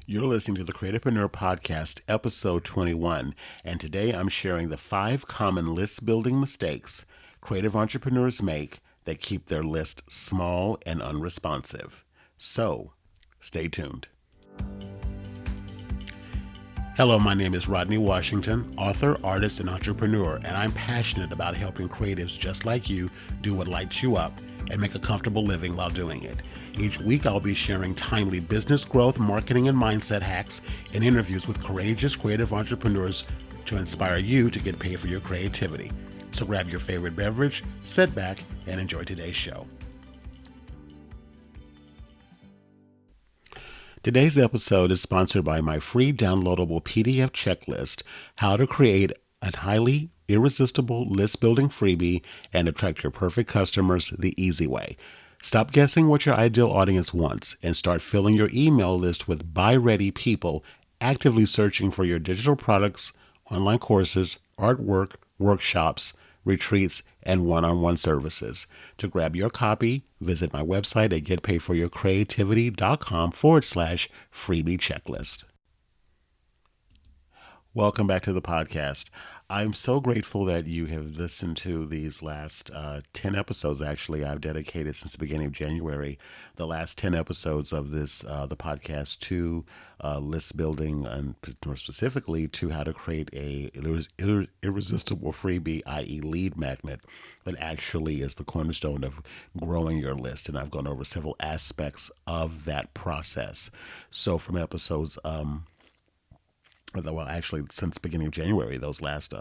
You're listening to the Creativepreneur Podcast, episode 21, and today I'm sharing the 5 common list building mistakes creative entrepreneurs make that keep their list small and unresponsive. So, stay tuned. Hello, my name is Rodney Washington, author, artist, and entrepreneur, and I'm passionate about helping creatives just like you do what lights you up and make a comfortable living while doing it. Each week, I'll be sharing timely business growth, marketing, and mindset hacks and interviews with courageous creative entrepreneurs to inspire you to get paid for your creativity. So grab your favorite beverage, sit back, and enjoy today's show. Today's episode is sponsored by my free downloadable PDF checklist, How to Create a Highly Irresistible List Building Freebie and Attract Your Perfect Customers the Easy Way. Stop guessing what your ideal audience wants and start filling your email list with buy-ready people actively searching for your digital products, online courses, artwork, workshops, retreats, and one-on-one services. To grab your copy, visit my website at getpaidforyourcreativity.com/freebie checklist. Welcome back to the podcast. I'm so grateful that you have listened to these last 10 episodes. Actually, I've dedicated since the beginning of January the last 10 episodes of the podcast to list building, and more specifically to how to create a irresistible freebie, i.e. lead magnet, that actually is the cornerstone of growing your list. And I've gone over several aspects of that process. So from episodes well, actually, since the beginning of January, those last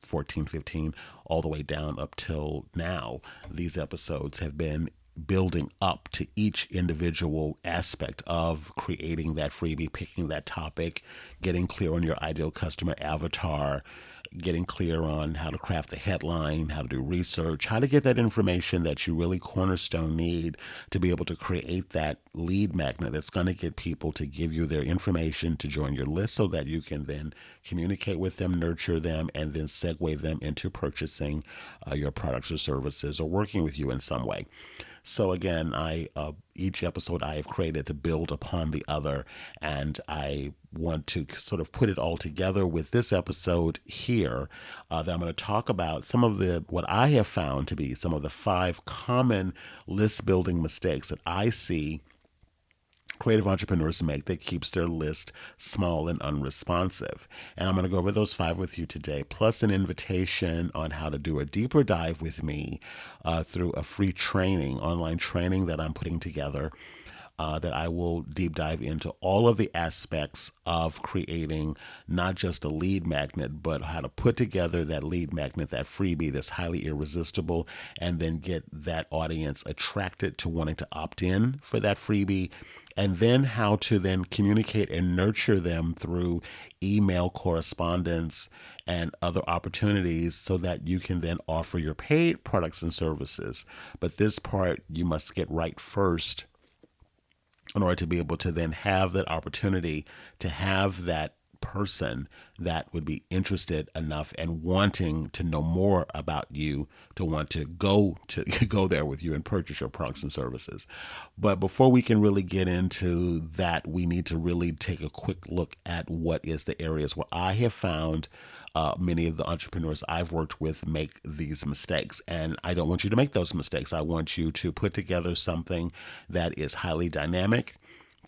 14, 15, all the way down up till now, these episodes have been building up to each individual aspect of creating that freebie, picking that topic, getting clear on your ideal customer avatar, getting clear on how to craft the headline, how to do research, how to get that information that you really cornerstone need to be able to create that lead magnet that's going to get people to give you their information to join your list so that you can then communicate with them, nurture them, and then segue them into purchasing your products or services or working with you in some way. So again, each episode I have created to build upon the other, and I want to sort of put it all together with this episode here that I'm going to talk about some of what I have found to be some of the 5 common list building mistakes that I see creative entrepreneurs make that keeps their list small and unresponsive. And I'm going to go over those 5 with you today, plus an invitation on how to do a deeper dive with me through a free training, online training that I'm putting together. That I will deep dive into all of the aspects of creating not just a lead magnet, but how to put together that lead magnet, that freebie that's highly irresistible, and then get that audience attracted to wanting to opt in for that freebie, and then how to then communicate and nurture them through email correspondence and other opportunities so that you can then offer your paid products and services. But this part you must get right first in order to be able to then have that opportunity to have that person that would be interested enough and wanting to know more about you to want to go there with you and purchase your products and services. But before we can really get into that, we need to really take a quick look at what is the areas where I have found many of the entrepreneurs I've worked with make these mistakes. And I don't want you to make those mistakes. I want you to put together something that is highly dynamic,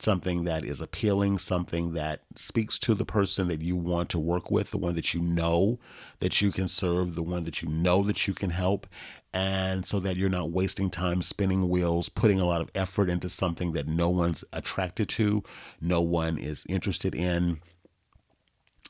something that is appealing, something that speaks to the person that you want to work with, the one that you know that you can serve, the one that you know that you can help. And so that you're not wasting time spinning wheels, putting a lot of effort into something that no one's attracted to, no one is interested in,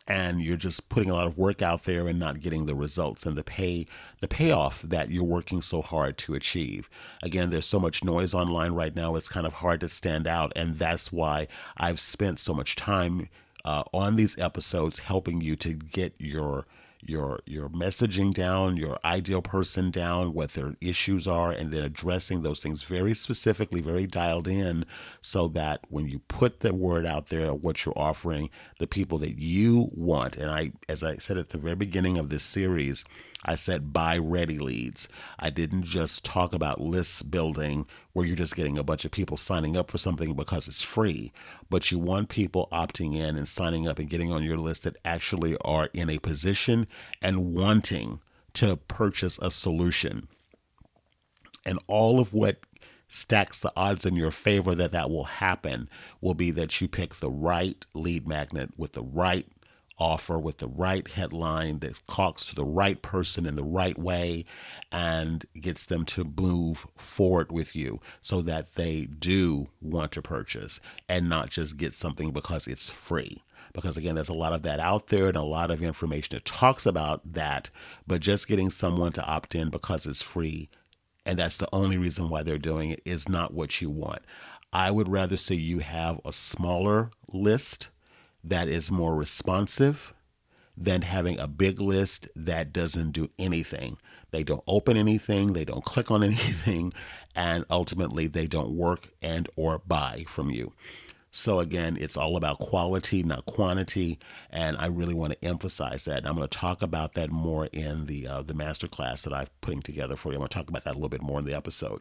and you're just putting a lot of work out there and not getting the results and the payoff that you're working so hard to achieve. Again, there's so much noise online right now, it's kind of hard to stand out. And that's why I've spent so much time on these episodes helping you to get your messaging down, your ideal person down, what their issues are, and then addressing those things very specifically, very dialed in, so that when you put the word out there, what you're offering, the people that you want, and as I said at the very beginning of this series, I said buy ready leads. I didn't just talk about list building where you're just getting a bunch of people signing up for something because it's free, but you want people opting in and signing up and getting on your list that actually are in a position and wanting to purchase a solution. And all of what stacks the odds in your favor that that will happen will be that you pick the right lead magnet with the right offer, with the right headline that talks to the right person in the right way and gets them to move forward with you so that they do want to purchase and not just get something because it's free. Because again, there's a lot of that out there and a lot of information that talks about that, but just getting someone to opt in because it's free and that's the only reason why they're doing it is not what you want. I would rather see you have a smaller list that is more responsive than having a big list that doesn't do anything. They don't open anything, they don't click on anything, and ultimately they don't work and or buy from you. So again, it's all about quality, not quantity, and I really want to emphasize that. And I'm going to talk about that more in the masterclass that I'm putting together for you. I'm going to talk about that a little bit more in the episode.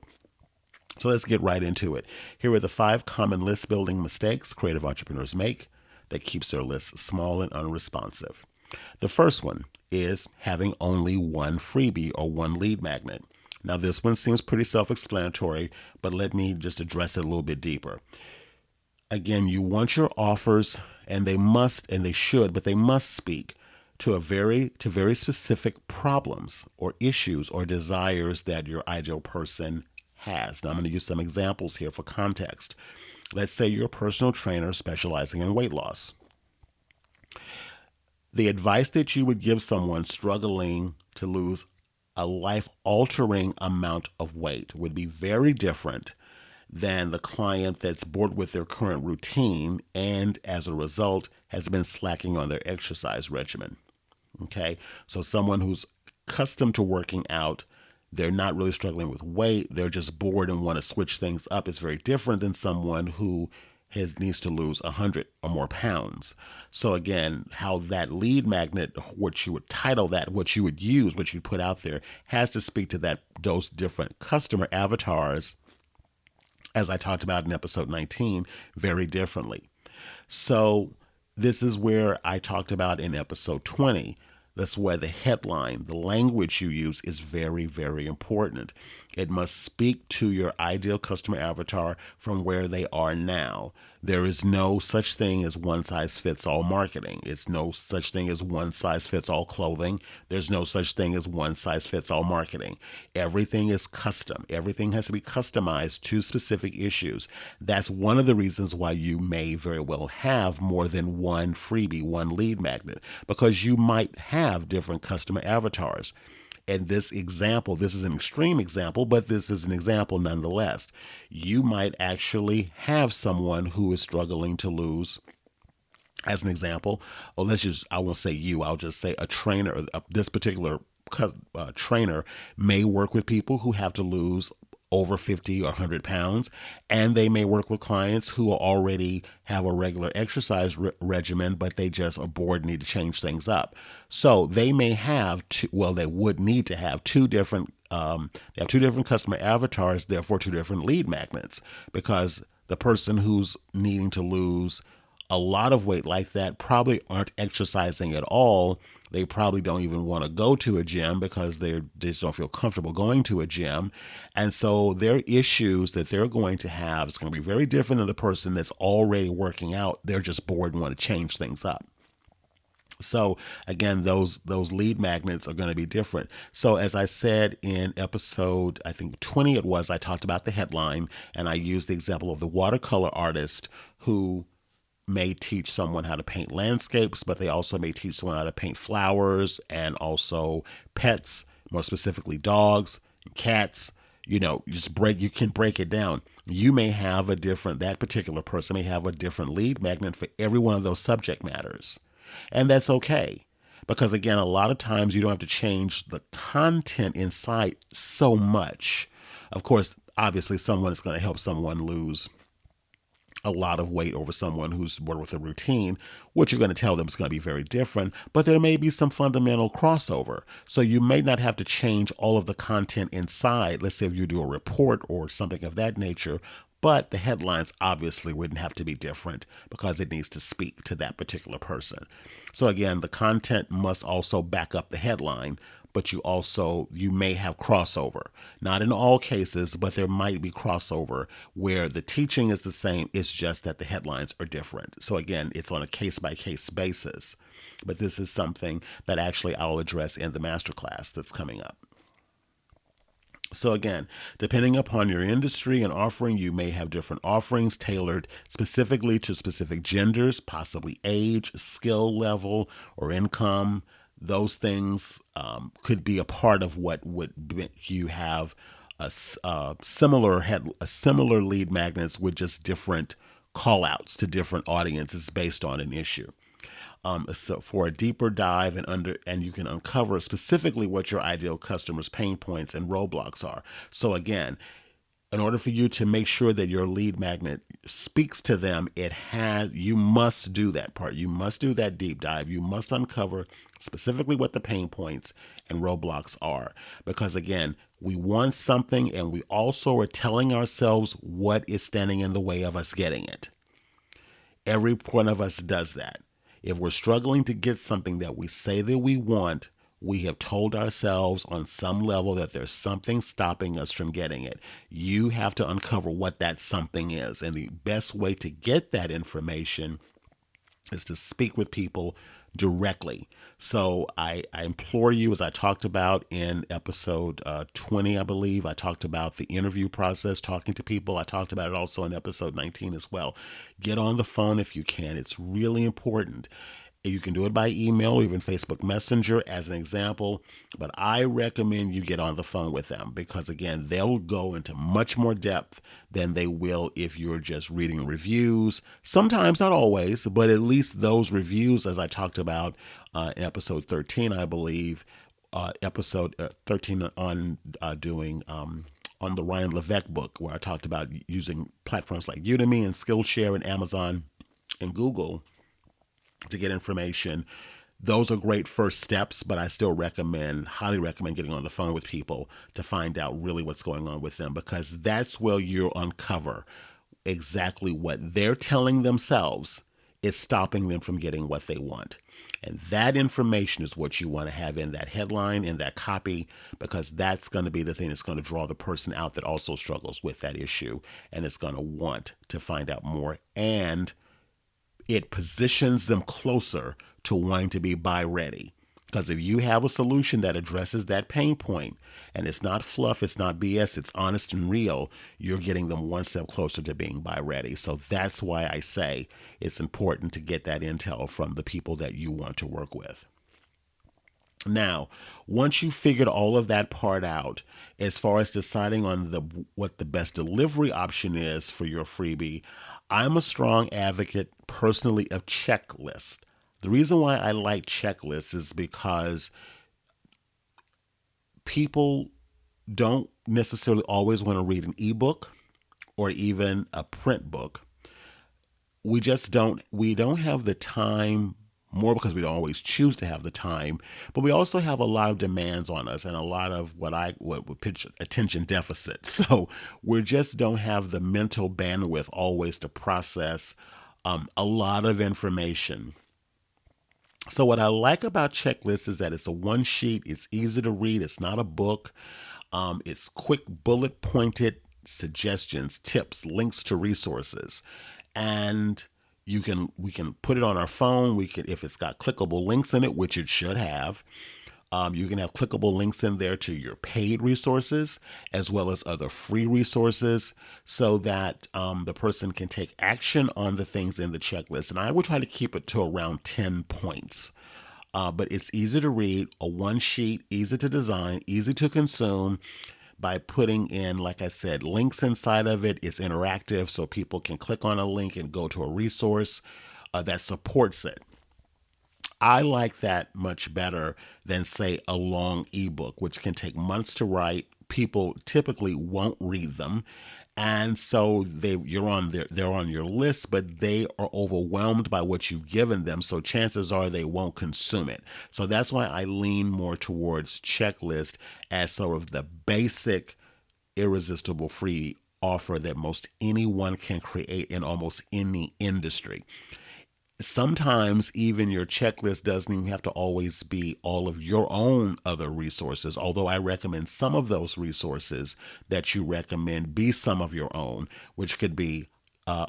So let's get right into it. Here are the 5 common list building mistakes creative entrepreneurs make that keeps their lists small and unresponsive. The first one is having only one freebie or one lead magnet. Now, this one seems pretty self-explanatory, but let me just address it a little bit deeper. Again, you want your offers, and they must, and they should, but they must speak to very specific problems or issues or desires that your ideal person has. Now, I'm going to use some examples here for context. Let's say you're a personal trainer specializing in weight loss. The advice that you would give someone struggling to lose a life-altering amount of weight would be very different than the client that's bored with their current routine and as a result has been slacking on their exercise regimen. Okay, so someone who's accustomed to working out, they're not really struggling with weight, they're just bored and want to switch things up. It's very different than someone who needs to lose 100 or more pounds. So again, how that lead magnet, what you would title that, what you would use, what you put out there, has to speak to those different customer avatars, as I talked about in episode 19, very differently. So this is where I talked about in episode 20. That's where the headline, the language you use is very, very important. It must speak to your ideal customer avatar from where they are now. There is no such thing as one size fits all marketing. It's no such thing as one size fits all clothing. There's no such thing as one size fits all marketing. Everything is custom. Everything has to be customized to specific issues. That's one of the reasons why you may very well have more than one freebie, one lead magnet, because you might have different customer avatars. And this example, this is an extreme example, but this is an example nonetheless. You might actually have someone who is struggling to lose, as an example, or I won't say you, I'll just say a trainer. This particular trainer may work with people who have to lose over 50 or 100 pounds, and they may work with clients who already have a regular exercise regimen, but they just are bored and need to change things up. So they may have they would need to have two different customer avatars, therefore two different lead magnets, because the person who's needing to lose a lot of weight like that probably aren't exercising at all. They probably don't even want to go to a gym because they just don't feel comfortable going to a gym. And so their issues that they're going to have is going to be very different than the person that's already working out. They're just bored and want to change things up. So again, those lead magnets are going to be different. So as I said in episode, I think 20 it was, I talked about the headline and I used the example of the watercolor artist who may teach someone how to paint landscapes, but they also may teach someone how to paint flowers and also pets, more specifically dogs and cats. You can break it down. You may have that particular person may have a different lead magnet for every one of those subject matters. And that's okay. Because again, a lot of times you don't have to change the content inside so much. Of course, obviously someone is going to help someone lose a lot of weight over someone who's bored with a routine. What you're going to tell them is going to be very different, but there may be some fundamental crossover. So you may not have to change all of the content inside. Let's say if you do a report or something of that nature, but the headlines obviously wouldn't have to be different because it needs to speak to that particular person. So again, the content must also back up the headline, but you may have crossover. Not in all cases, but there might be crossover where the teaching is the same. It's just that the headlines are different. So again, it's on a case by case basis. But this is something that actually I'll address in the masterclass that's coming up. So again, depending upon your industry and offering, you may have different offerings tailored specifically to specific genders, possibly age, skill level, or income. Those things could be a part of what would make you have a similar lead magnets with just different call outs to different audiences based on an issue. So for a deeper dive and you can uncover specifically what your ideal customers' pain points and roadblocks are. So again, in order for you to make sure that your lead magnet speaks to them, you must do that part. You must do that deep dive. You must uncover specifically what the pain points and roadblocks are. Because again, we want something and we also are telling ourselves what is standing in the way of us getting it. Every one of us does that. If we're struggling to get something that we say that we want, we have told ourselves on some level that there's something stopping us from getting it. You have to uncover what that something is. And the best way to get that information is to speak with people directly. So I implore you, as I talked about in episode 20, I believe, I talked about the interview process, talking to people. I talked about it also in episode 19 as well. Get on the phone if you can. It's really important. You can do it by email or even Facebook Messenger as an example, but I recommend you get on the phone with them because, again, they'll go into much more depth than they will if you're just reading reviews. Sometimes, not always, but at least those reviews, as I talked about in episode 13, I believe, episode 13 on doing on the Ryan Levesque book, where I talked about using platforms like Udemy and Skillshare and Amazon and Google to get information. Those are great first steps, but I still highly recommend getting on the phone with people to find out really what's going on with them, because that's where you'll uncover exactly what they're telling themselves is stopping them from getting what they want. And that information is what you want to have in that headline, in that copy, because that's going to be the thing that's going to draw the person out that also struggles with that issue and is going to want to find out more. And it positions them closer to wanting to be buy ready. Because if you have a solution that addresses that pain point, and it's not fluff, it's not BS, it's honest and real, you're getting them one step closer to being buy ready. So that's why I say it's important to get that intel from the people that you want to work with. Now, once you figured all of that part out, as far as deciding on what the best delivery option is for your freebie, I'm a strong advocate personally of checklists. The reason why I like checklists is because people don't necessarily always want to read an ebook or even a print book. We don't have the time, more because we don't always choose to have the time, but we also have a lot of demands on us and a lot of what would pitch attention deficit. So we just don't have the mental bandwidth always to process a lot of information. So what I like about checklists is that it's a one sheet, it's easy to read, it's not a book, it's quick bullet pointed suggestions, tips, links to resources. And we can put it on our phone. If it's got clickable links in it, which it should have, you can have clickable links in there to your paid resources as well as other free resources, so that the person can take action on the things in the checklist. And I would try to keep it to around 10 points. But it's easy to read, a one sheet, easy to design, easy to consume. By putting in, like I said, links inside of it. It's interactive, so people can click on a link and go to a resource that supports it. I like that much better than, say, a long ebook, which can take months to write. People typically won't read them, And so they're on your list, but they are overwhelmed by what you've given them. So chances are they won't consume it. So that's why I lean more towards checklist as sort of the basic irresistible free offer that most anyone can create in almost any industry. Sometimes even your checklist doesn't even have to always be all of your own other resources, although I recommend some of those resources that you recommend be some of your own, which could be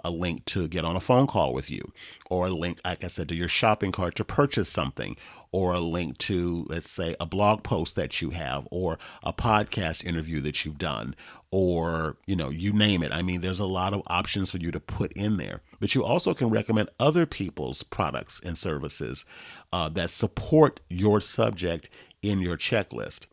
a link to get on a phone call with you, or a link, like I said, to your shopping cart to purchase something, or a link to, let's say, a blog post that you have, or a podcast interview that you've done, or, you name it. I mean, there's a lot of options for you to put in there. But you also can recommend other people's products and services that support your subject in your checklist.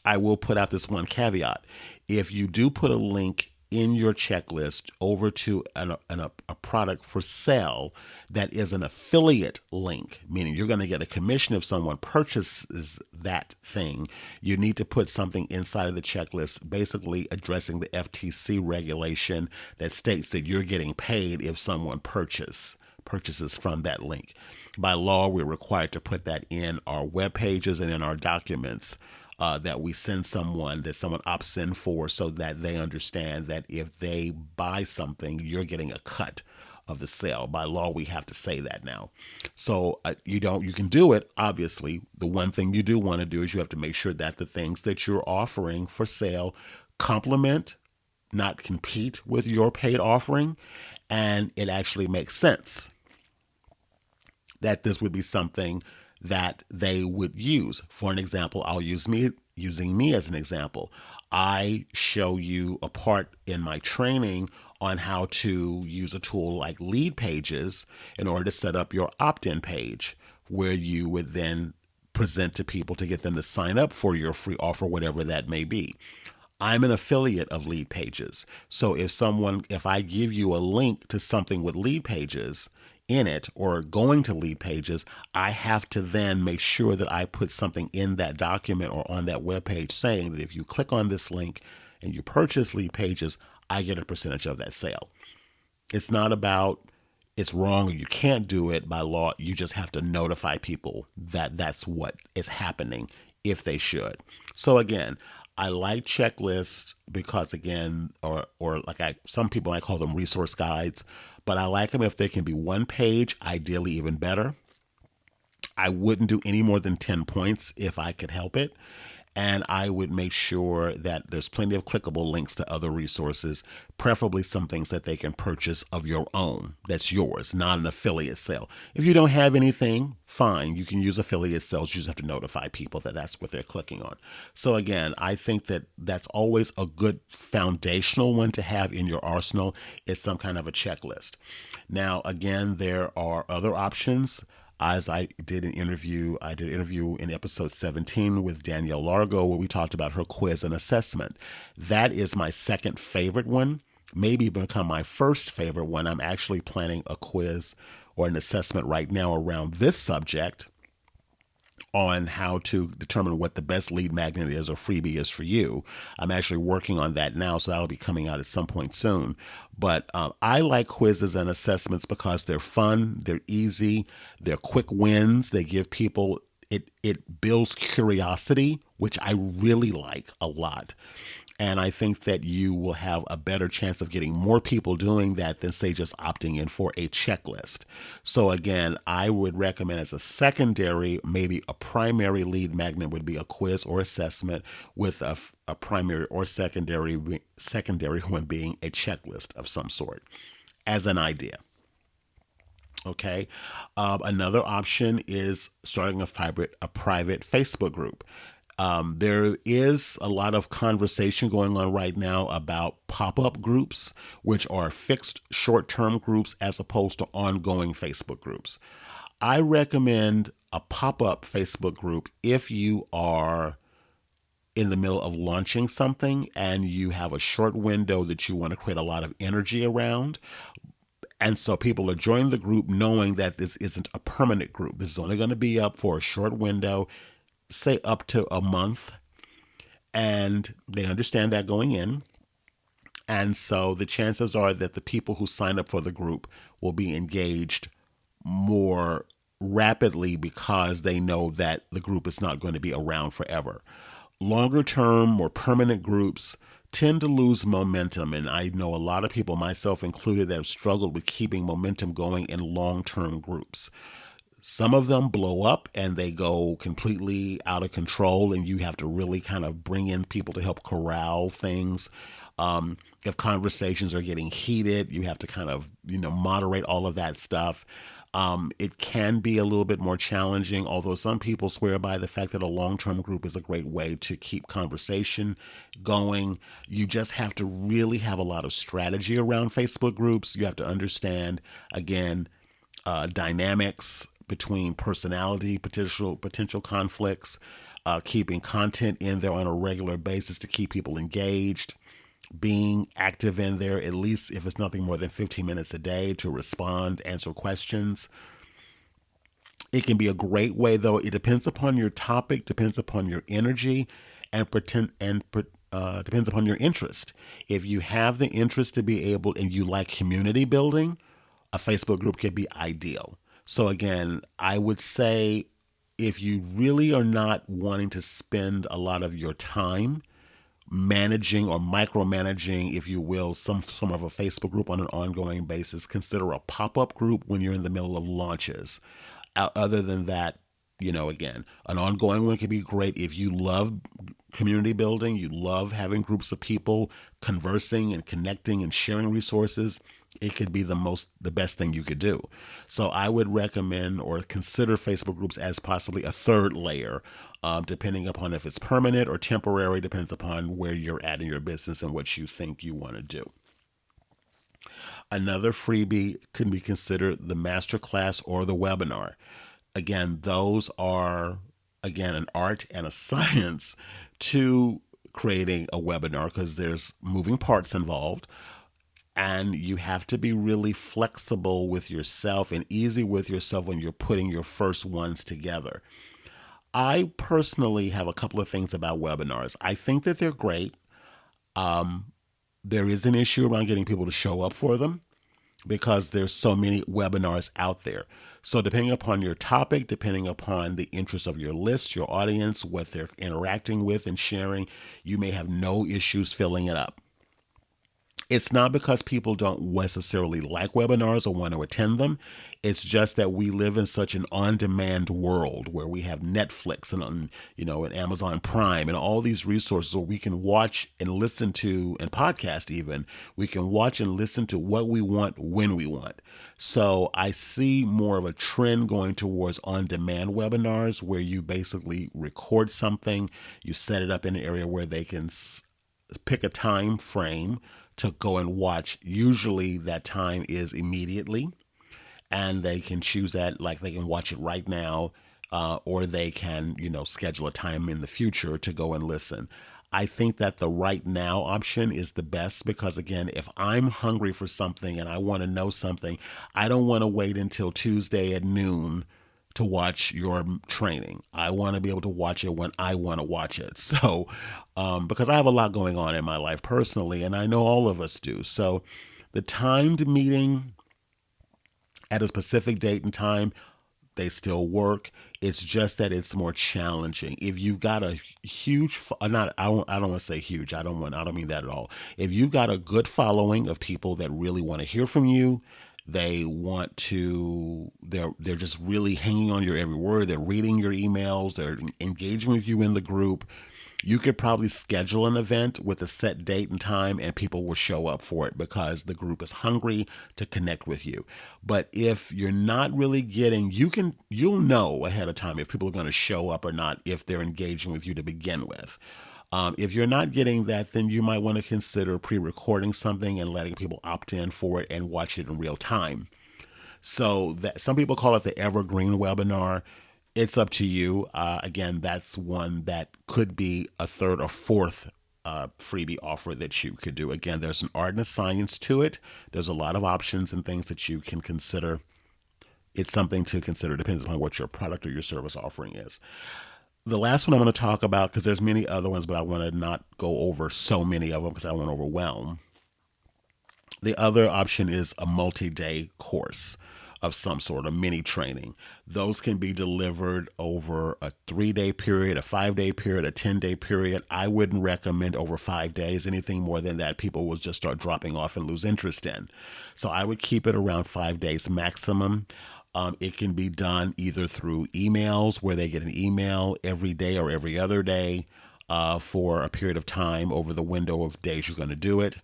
I will put out this one caveat. If you do put a link in your checklist over to a product for sale that is an affiliate link, meaning you're going to get a commission if someone purchases that thing, you need to put something inside of the checklist basically addressing the FTC regulation that states that you're getting paid if someone purchases from that link. By law, we're required to put that in our web pages and in our documents that we send someone, that someone opts in for, so that they understand that if they buy something, you're getting a cut of the sale. By law, we have to say that now. So you can do it. Obviously, the one thing you do want to do is you have to make sure that the things that you're offering for sale complement, not compete with your paid offering, and it actually makes sense that this would be something that they would use. For an example, I'll using me as an example. I show you a part in my training on how to use a tool like Lead Pages in order to set up your opt-in page, where you would then present to people to get them to sign up for your free offer, whatever that may be. I'm an affiliate of Lead Pages. So if I give you a link to something with Lead Pages in it, or going to Lead Pages, I have to then make sure that I put something in that document or on that web page saying that if you click on this link and you purchase Lead Pages, I get a percentage of that sale. It's not about it's wrong or you can't do it. By law, you just have to notify people that that's what is happening if they should. So again, I like checklists because, again, or some people might call them resource guides, but I like them if they can be one page, ideally even better. I wouldn't do any more than 10 points if I could help it. And I would make sure that there's plenty of clickable links to other resources, preferably some things that they can purchase of your own. That's yours, not an affiliate sale. If you don't have anything, fine. You can use affiliate sales. You just have to notify people that that's what they're clicking on. So again, I think that that's always a good foundational one to have in your arsenal, is some kind of a checklist. Now, again, there are other options. As I did an interview in episode 17 with Danielle Largo, where we talked about her quiz and assessment. That is my second favorite one, maybe become my first favorite one. I'm actually planning a quiz or an assessment right now around this subject, on how to determine what the best lead magnet is or freebie is for you. I'm actually working on that now, so that'll be coming out at some point soon. But I like quizzes and assessments because they're fun, they're easy, they're quick wins. They give people, it builds curiosity, which I really like a lot. And I think that you will have a better chance of getting more people doing that than, say, just opting in for a checklist. So again, I would recommend as a secondary, maybe a primary lead magnet would be a quiz or assessment, with a primary or secondary one being a checklist of some sort, as an idea. Okay. Another option is starting a private Facebook group. There is a lot of conversation going on right now about pop-up groups, which are fixed short-term groups as opposed to ongoing Facebook groups. I recommend a pop-up Facebook group if you are in the middle of launching something and you have a short window that you want to create a lot of energy around. And so people are joining the group knowing that this isn't a permanent group. This is only going to be up for a short window, say up to a month, and they understand that going in. And so the chances are that the people who sign up for the group will be engaged more rapidly because they know that the group is not going to be around forever. Longer term, more permanent groups tend to lose momentum. And I know a lot of people, myself included, that have struggled with keeping momentum going in long term groups. Some of them blow up and they go completely out of control, and you have to really kind of bring in people to help corral things. If conversations are getting heated, you have to kind of, moderate all of that stuff. It can be a little bit more challenging, although some people swear by the fact that a long-term group is a great way to keep conversation going. You just have to really have a lot of strategy around Facebook groups. You have to understand, again, dynamics between personality, potential conflicts, keeping content in there on a regular basis to keep people engaged, being active in there, at least if it's nothing more than 15 minutes a day to respond, answer questions. It can be a great way, though. It depends upon your topic, depends upon your energy, and depends upon your interest. If you have the interest to be able, and you like community building, a Facebook group could be ideal. So again, I would say if you really are not wanting to spend a lot of your time managing or micromanaging, if you will, some of a Facebook group on an ongoing basis, consider a pop-up group when you're in the middle of launches. Other than that, again, an ongoing one can be great if you love community building, you love having groups of people conversing and connecting and sharing resources. It could be the best thing you could do. So I would recommend or consider Facebook groups as possibly a third layer, depending upon if it's permanent or temporary, depends upon where you're at in your business and what you think you want to do. Another freebie can be considered the masterclass or the webinar. Again, those are, an art and a science to creating a webinar because there's moving parts involved. And you have to be really flexible with yourself and easy with yourself when you're putting your first ones together. I personally have a couple of things about webinars. I think that they're great. There is an issue around getting people to show up for them because there's so many webinars out there. So depending upon your topic, depending upon the interest of your list, your audience, what they're interacting with and sharing, you may have no issues filling it up. It's not because people don't necessarily like webinars or want to attend them. It's just that we live in such an on-demand world where we have Netflix and and Amazon Prime and all these resources where we can watch and listen to, and podcast even. We can watch and listen to what we want when we want. So I see more of a trend going towards on-demand webinars where you basically record something, you set it up in an area where they can pick a time frame to go and watch. Usually that time is immediately, and they can choose that, like they can watch it right now, or they can, schedule a time in the future to go and listen. I think that the right now option is the best because, again, if I'm hungry for something and I want to know something, I don't want to wait until Tuesday at noon to watch your training. I want to be able to watch it when I want to watch it. So, because I have a lot going on in my life personally, and I know all of us do. So the timed meeting at a specific date and time, they still work. It's just that it's more challenging. If you've got a huge, I don't want to say huge. I don't mean that at all. If you've got a good following of people that really want to hear from you, they're just really hanging on your every word. They're reading your emails. They're engaging with you in the group. You could probably schedule an event with a set date and time and people will show up for it because the group is hungry to connect with you. But if you're not really getting, you'll know ahead of time if people are going to show up or not, if they're engaging with you to begin with. If you're not getting that, then you might want to consider pre-recording something and letting people opt in for it and watch it in real time. So that some people call it the evergreen webinar. It's up to you. Again, that's one that could be a third or fourth freebie offer that you could do. Again, there's an art and a science to it. There's a lot of options and things that you can consider. It's something to consider. Depends upon what your product or your service offering is. The last one I'm going to talk about, because there's many other ones, but I want to not go over so many of them because I don't want to overwhelm. The other option is a multi-day course of some sort, a mini training. Those can be delivered over a 3-day period, a 5-day period, a 10-day period. I wouldn't recommend over 5 days. Anything more than that, people will just start dropping off and lose interest in. So I would keep it around 5 days maximum. It can be done either through emails, where they get an email every day or every other day for a period of time over the window of days you're going to do it.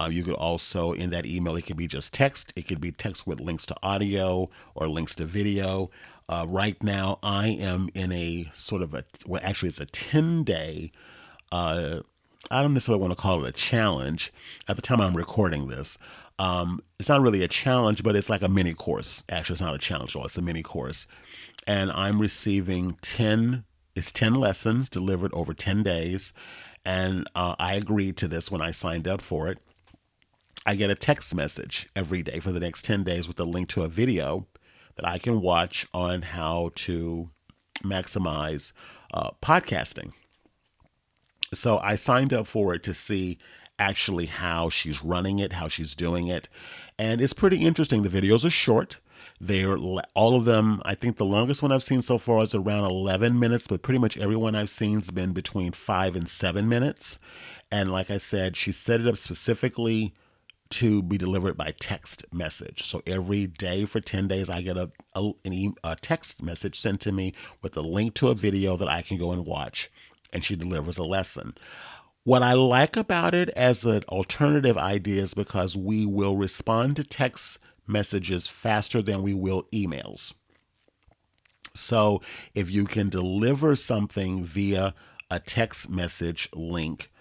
You could also, in that email, it could be just text. It could be text with links to audio or links to video. Right now, I am in a sort of well, actually, it's a 10-day, I don't necessarily want to call it a challenge at the time I'm recording this. It's not really a challenge, but it's like a mini course. Actually, it's not a challenge at all. It's a mini course. And I'm receiving 10 lessons delivered over 10 days. And I agreed to this when I signed up for it. I get a text message every day for the next 10 days with a link to a video that I can watch on how to maximize podcasting. So I signed up for it to see actually how she's running it, how she's doing it. And it's pretty interesting. The videos are short. They're all of them. I think the longest one I've seen so far is around 11 minutes, but pretty much every one I've seen has been between 5 and 7 minutes. And like I said, she set it up specifically to be delivered by text message. So every day for 10 days, I get a text message sent to me with a link to a video that I can go and watch, and she delivers a lesson. What I like about it as an alternative idea is because we will respond to text messages faster than we will emails. So if you can deliver something via a text message link,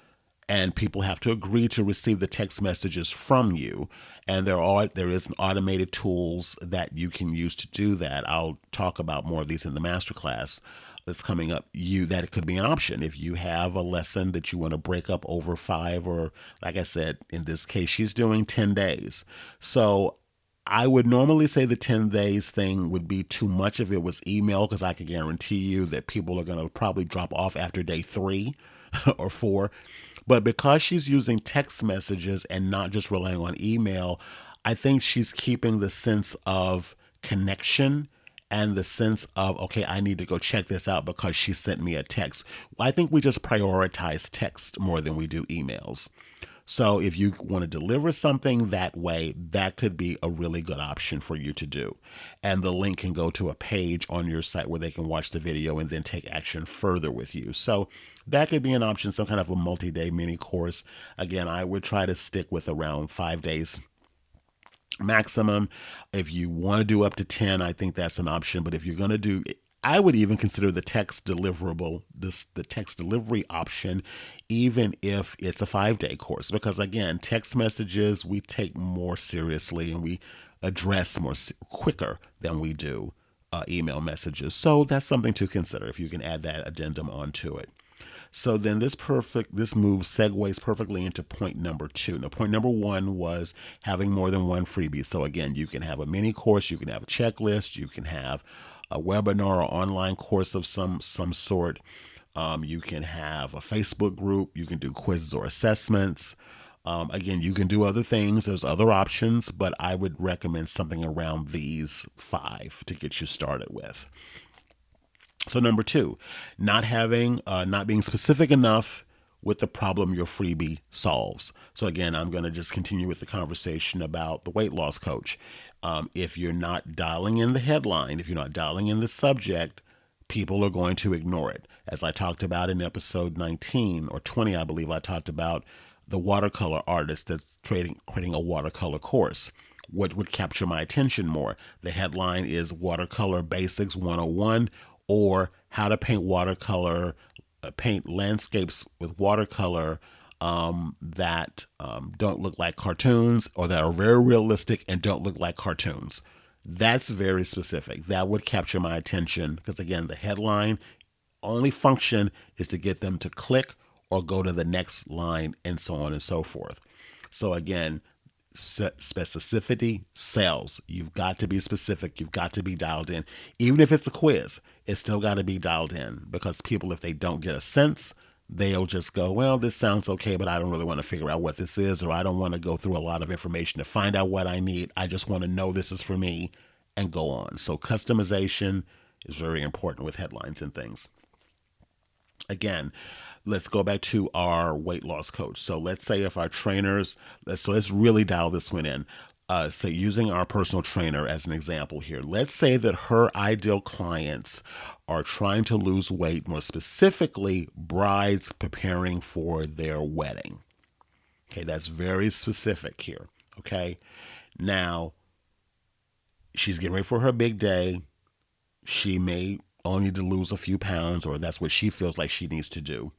and people have to agree to receive the text messages from you, and there is an automated tools that you can use to do that. I'll talk about more of these in the masterclass that's coming up. That it could be an option if you have a lesson that you want to break up over 5, or like I said, in this case, she's doing 10 days. So I would normally say the 10 days thing would be too much if it was email, because I can guarantee you that people are going to probably drop off after day 3 or 4. But because she's using text messages and not just relying on email, I think she's keeping the sense of connection and the sense of, okay, I need to go check this out because she sent me a text. I think we just prioritize text more than we do emails. So if you want to deliver something that way, that could be a really good option for you to do. And the link can go to a page on your site where they can watch the video and then take action further with you. So that could be an option, some kind of a multi-day mini course. Again, I would try to stick with around 5 days maximum. If you want to do up to 10, I think that's an option. But if you're going to do, I would even consider the text text delivery option, even if it's a 5-day course, because again, text messages we take more seriously and we address more quicker than we do email messages. So that's something to consider if you can add that addendum onto it. So then this move segues perfectly into point number 2. Now, point number 1 was having more than one freebie. So again, you can have a mini course, you can have a checklist, you can have a webinar or online course of some sort. You can have a Facebook group. You can do quizzes or assessments. Again, you can do other things. There's other options, but I would recommend something around these 5 to get you started with. So number 2, not being specific enough with the problem your freebie solves. So again, I'm going to just continue with the conversation about the weight loss coach. If you're not dialing in the headline, if you're not dialing in the subject, people are going to ignore it. As I talked about in episode 19 or 20, I believe I talked about the watercolor artist that's creating a watercolor course. What would capture my attention more? The headline is Watercolor Basics 101, or how to paint landscapes with watercolor that don't look like cartoons, or that are very realistic and don't look like cartoons. That's very specific. That would capture my attention because, again, the headline only function is to get them to click or go to the next line and so on and so forth. So again, specificity sells. You've got to be specific. You've got to be dialed in. Even if it's a quiz, it's still got to be dialed in, because people, if they don't get a sense, they'll just go, well, this sounds okay, but I don't really want to figure out what this is, or I don't want to go through a lot of information to find out what I need. I just want to know this is for me and go on. So customization is very important with headlines and things. Again, let's go back to our weight loss coach. So let's say if our trainers, let's really dial this one in. So using our personal trainer as an example here, let's say that her ideal clients are trying to lose weight, more specifically brides preparing for their wedding. Okay, that's very specific here. Okay, now she's getting ready for her big day. She may only need to lose a few pounds, or that's what she feels like she needs to do.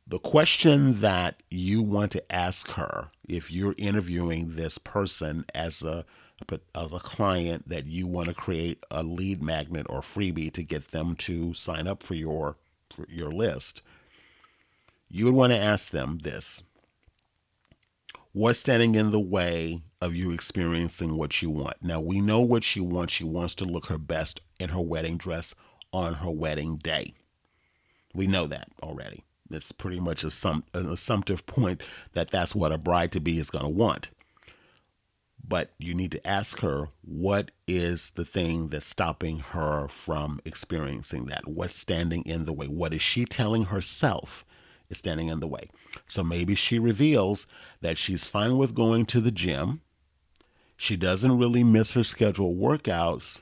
The question that you want to ask her if you're interviewing this person as a client that you want to create a lead magnet or freebie to get them to sign up for your list, you would want to ask them this: what's standing in the way of you experiencing what you want? Now, we know what she wants. She wants to look her best in her wedding dress on her wedding day. We know that already. It's pretty much an assumptive point that that's what a bride-to-be is going to want. But you need to ask her, what is the thing that's stopping her from experiencing that? What's standing in the way? What is she telling herself is standing in the way? So maybe she reveals that she's fine with going to the gym. She doesn't really miss her scheduled workouts,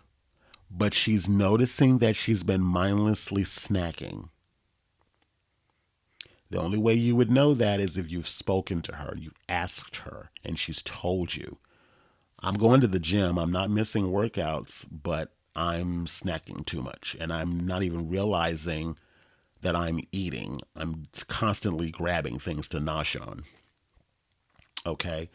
but she's noticing that she's been mindlessly snacking. The only way you would know that is if you've spoken to her, you've asked her, and she's told you, I'm going to the gym, I'm not missing workouts, but I'm snacking too much, and I'm not even realizing that I'm eating. I'm constantly grabbing things to nosh on. Okay?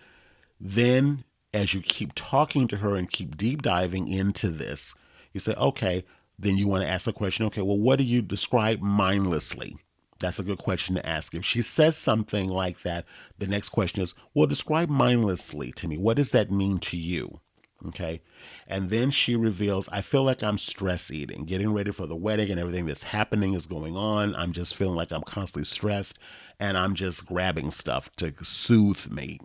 Then, as you keep talking to her and keep deep diving into this, you say, okay, then you want to ask the question, okay, well, what do you describe mindlessly? That's a good question to ask. If she says something like that, the next question is, well, describe mindlessly to me. What does that mean to you? Okay. And then she reveals, I feel like I'm stress eating, getting ready for the wedding and everything that's happening is going on. I'm just feeling like I'm constantly stressed and I'm just grabbing stuff to soothe me.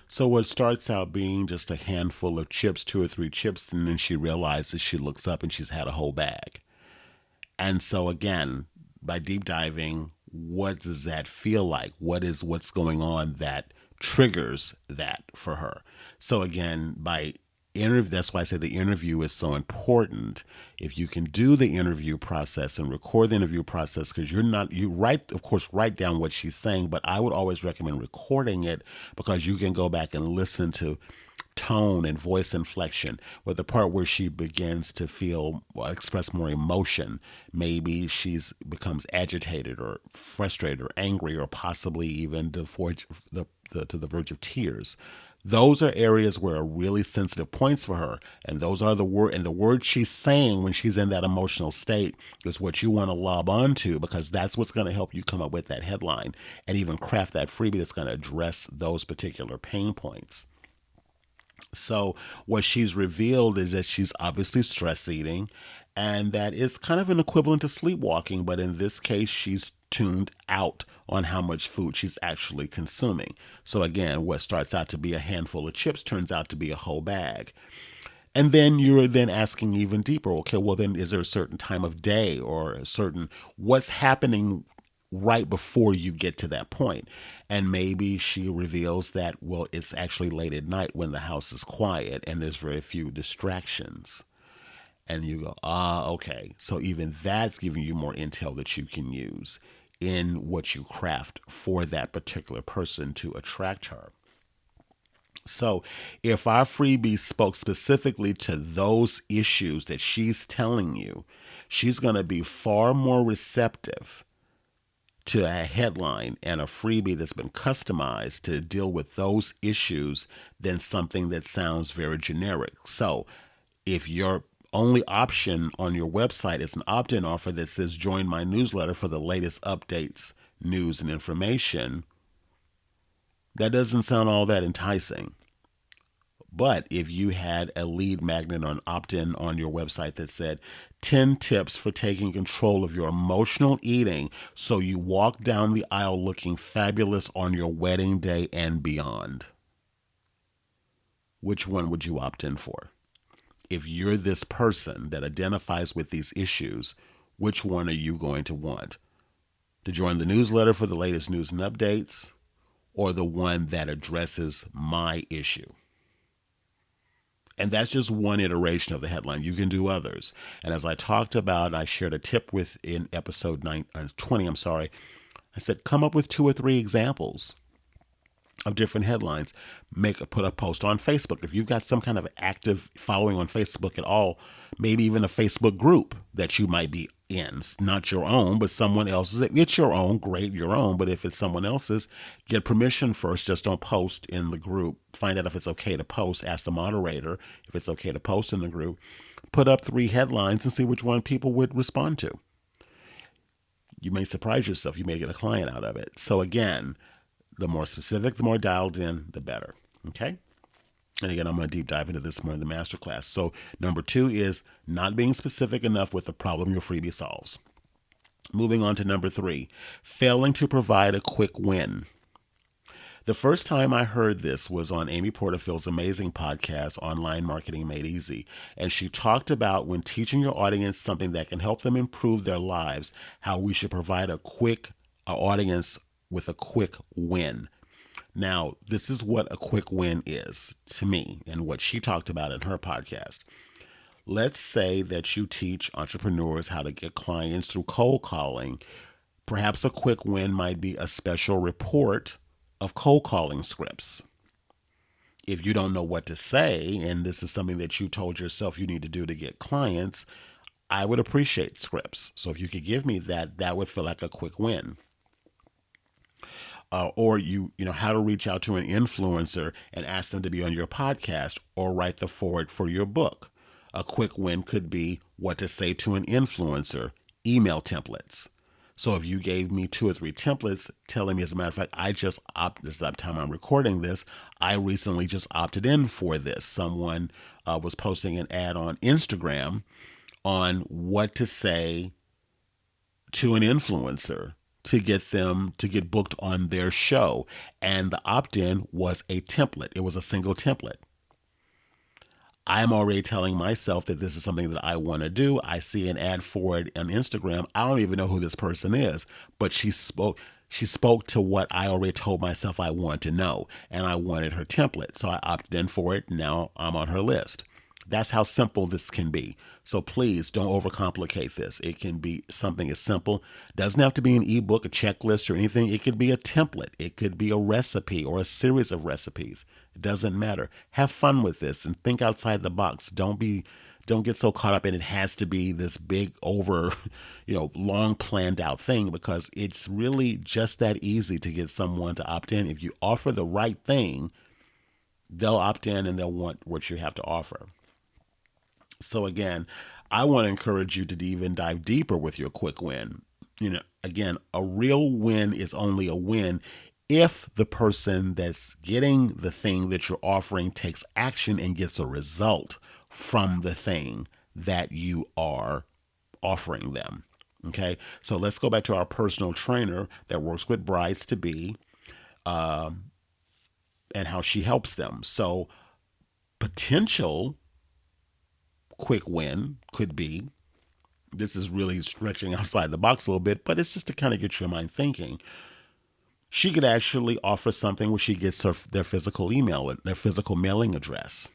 So what starts out being just a handful of chips, 2 or 3 chips, and then she realizes, she looks up and she's had a whole bag. And so again, by deep diving, what does that feel like? What's going on that triggers that for her? So again, that's why I say the interview is so important. If you can do the interview process and record the interview process, because of course, write down what she's saying, but I would always recommend recording it because you can go back and listen to tone and voice inflection, with the part where she begins to express more emotion. Maybe she's becomes agitated or frustrated or angry or possibly even to the verge of tears. Those are areas where are really sensitive points for her, and those are the words she's saying when she's in that emotional state is what you want to lob onto, because that's what's going to help you come up with that headline and even craft that freebie that's going to address those particular pain points. So what she's revealed is that she's obviously stress eating, and that it's kind of an equivalent to sleepwalking, but in this case, she's tuned out on how much food she's actually consuming. So again, what starts out to be a handful of chips turns out to be a whole bag. And then you're then asking even deeper, okay, well then is there a certain time of day or what's happening right before you get to that point? And maybe she reveals that, well, it's actually late at night when the house is quiet and there's very few distractions. And you go, okay. So even that's giving you more intel that you can use in what you craft for that particular person to attract her. So if our freebie spoke specifically to those issues that she's telling you, she's going to be far more receptive to a headline and a freebie that's been customized to deal with those issues than something that sounds very generic. So if your only option on your website is an opt-in offer that says join my newsletter for the latest updates, news, and information, that doesn't sound all that enticing. But if you had a lead magnet or an opt-in on your website that said 10 tips for taking control of your emotional eating so you walk down the aisle looking fabulous on your wedding day and beyond, which one would you opt in for? If you're this person that identifies with these issues, which one are you going to want? To join the newsletter for the latest news and updates, or the one that addresses my issue? And that's just one iteration of the headline. You can do others. And as I talked about, I shared a tip with in episode 20, I said, come up with 2 or 3 examples of different headlines. Put a post on Facebook. If you've got some kind of active following on Facebook at all, maybe even a Facebook group that you might be in. It's not your own, but someone else's. It's your own, great, your own. But if it's someone else's, get permission first. Just don't post in the group. Find out if it's okay to post. Ask the moderator if it's okay to post in the group. Put up 3 headlines and see which one people would respond to. You may surprise yourself. You may get a client out of it. So again, the more specific, the more dialed in, the better. Okay? And again, I'm going to deep dive into this more in the masterclass. So number 2 is not being specific enough with the problem your freebie solves. Moving on to number 3, failing to provide a quick win. The first time I heard this was on Amy Porterfield's amazing podcast, Online Marketing Made Easy. And she talked about when teaching your audience something that can help them improve their lives, how we should provide a audience with a quick win. Now, this is what a quick win is to me and what she talked about in her podcast. Let's say that you teach entrepreneurs how to get clients through cold calling. Perhaps a quick win might be a special report of cold calling scripts. If you don't know what to say, and this is something that you told yourself you need to do to get clients, I would appreciate scripts. So if you could give me that, that would feel like a quick win. Or how to reach out to an influencer and ask them to be on your podcast or write the foreword for your book. A quick win could be what to say to an influencer, email templates. So if you gave me 2 or 3 templates telling me, as a matter of fact, this is the time I'm recording this, I recently just opted in for this. Someone was posting an ad on Instagram on what to say to an influencer to get them to get booked on their show. And the opt-in was a template. It was a single template. I'm already telling myself that this is something that I want to do. I see an ad for it on Instagram. I don't even know who this person is, but she spoke to what I already told myself I want to know, and I wanted her template. So I opted in for it. Now I'm on her list. That's how simple this can be. So please don't overcomplicate this. It can be something as simple. Doesn't have to be an ebook, a checklist, or anything. It could be a template. It could be a recipe or a series of recipes. It doesn't matter. Have fun with this and think outside the box. Don't get so caught up in it has to be this big long planned out thing, because it's really just that easy to get someone to opt in. If you offer the right thing, they'll opt in and they'll want what you have to offer. So again, I want to encourage you to even dive deeper with your quick win. Again, a real win is only a win if the person that's getting the thing that you're offering takes action and gets a result from the thing that you are offering them. Okay, so let's go back to our personal trainer that works with brides to be and how she helps them. So potential quick win could be, this is really stretching outside the box a little bit, but it's just to kind of get your mind thinking. She could actually offer something where she gets their physical email, their physical mailing address.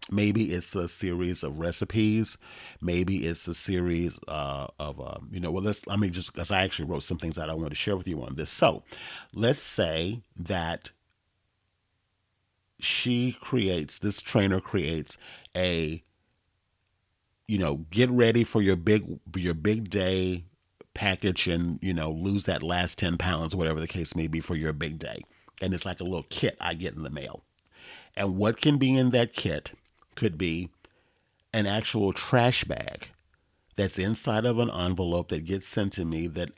Maybe it's a series of recipes. Maybe it's a series because I actually wrote some things that I want to share with you on this. So let's say that this trainer creates a get ready for your big day package and, lose that last 10 pounds, whatever the case may be for your big day. And it's like a little kit I get in the mail. And what can be in that kit could be an actual trash bag that's inside of an envelope that gets sent to me that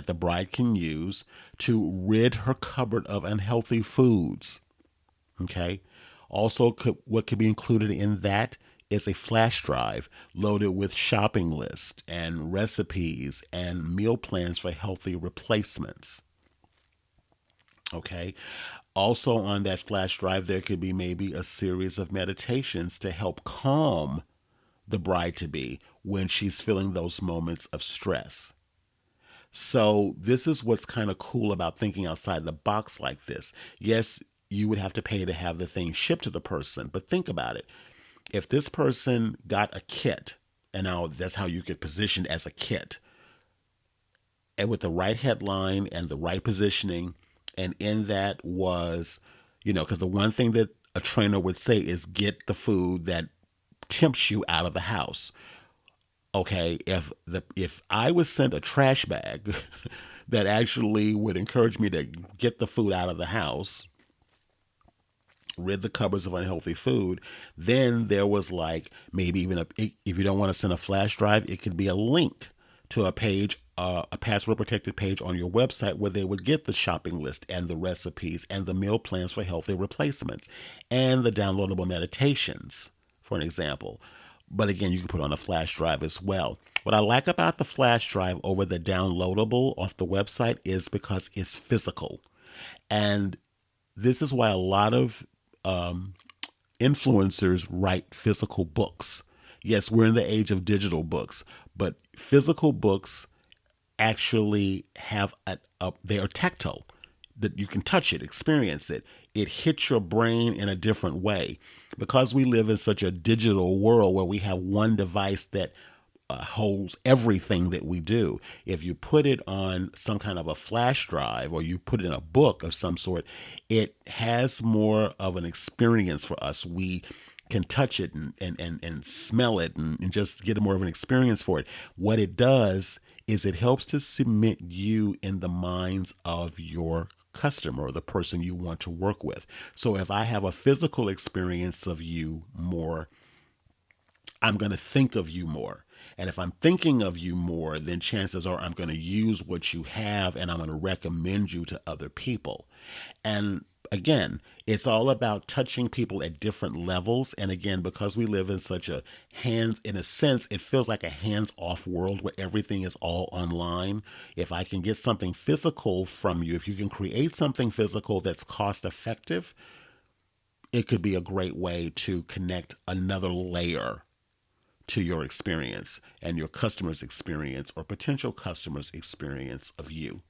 the bride can use to rid her cupboard of unhealthy foods. Okay. Also, what could be included in that is a flash drive loaded with shopping lists and recipes and meal plans for healthy replacements. Okay. Also, on that flash drive, there could be maybe a series of meditations to help calm the bride to be when she's feeling those moments of stress. So, this is what's kind of cool about thinking outside the box like this. Yes, you would have to pay to have the thing shipped to the person, but think about it. If this person got a kit, and now that's how you get positioned as a kit, and with the right headline and the right positioning, and in that was, because the one thing that a trainer would say is get the food that tempts you out of the house. Okay, if I was sent a trash bag that actually would encourage me to get the food out of the house, rid the cupboards of unhealthy food, then there was like maybe even if you don't want to send a flash drive, it could be a link to a page, a password protected page on your website where they would get the shopping list and the recipes and the meal plans for healthy replacements and the downloadable meditations, for an example. But again, you can put on a flash drive as well. What I like about the flash drive over the downloadable off the website is because it's physical. And this is why a lot of influencers write physical books. Yes, we're in the age of digital books, but physical books actually have they are tactile, that you can touch it, experience it. It hits your brain in a different way because we live in such a digital world where we have one device that holds everything that we do. If you put it on some kind of a flash drive or you put it in a book of some sort, it has more of an experience for us. We can touch it and smell it and just get more of an experience for it. What it does is it helps to cement you in the minds of your customer or the person you want to work with. So if I have a physical experience of you more, I'm going to think of you more. And if I'm thinking of you more, then chances are I'm going to use what you have and I'm going to recommend you to other people. And again, it's all about touching people at different levels. And again, because we live in such a in a sense, it feels like a hands-off world where everything is all online. If I can get something physical from you, if you can create something physical that's cost effective, it could be a great way to connect another layer to your experience and your customer's experience or potential customers' experience of you.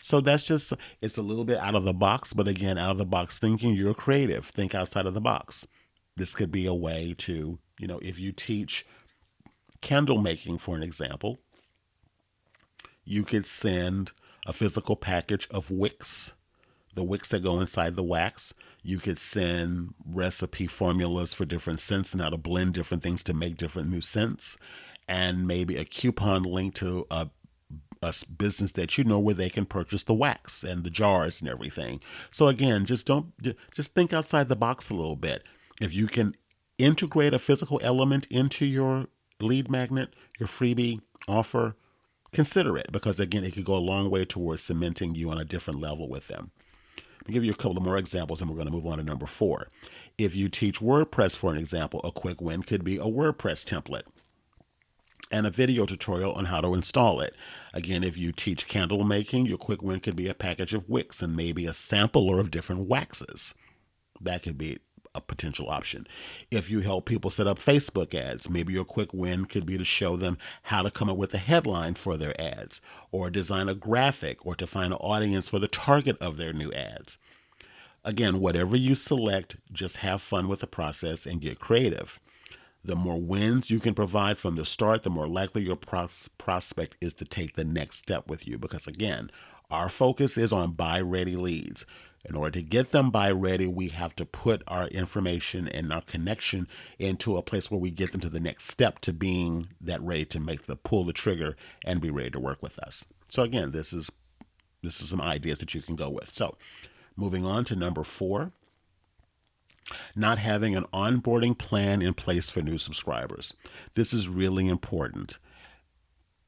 So that's just, it's a little bit out of the box, but again, out of the box thinking, you're creative, think outside of the box. This could be a way to, if you teach candle making, for an example, you could send a physical package of wicks, the wicks that go inside the wax. You could send recipe formulas for different scents and how to blend different things to make different new scents, and maybe a coupon link to a business that where they can purchase the wax and the jars and everything. So again, just think outside the box a little bit. If you can integrate a physical element into your lead magnet, your freebie offer, consider it, because again, it could go a long way towards cementing you on a different level with them. I'll give you a couple of more examples and we're going to move on to number 4. If you teach WordPress, for an example, a quick win could be a WordPress template and a video tutorial on how to install it. Again, if you teach candle making, your quick win could be a package of wicks and maybe a sampler of different waxes. That could be a potential option. If you help people set up Facebook ads, maybe your quick win could be to show them how to come up with a headline for their ads, or design a graphic, or to find an audience for the target of their new ads. Again, whatever you select, just have fun with the process and get creative. The more wins you can provide from the start, the more likely your prospect is to take the next step with you. Because again, our focus is on buy-ready leads. In order to get them buy-ready, we have to put our information and our connection into a place where we get them to the next step, to being that ready to pull the trigger and be ready to work with us. So again, this is some ideas that you can go with. So moving on to number 4. Not having an onboarding plan in place for new subscribers. This is really important.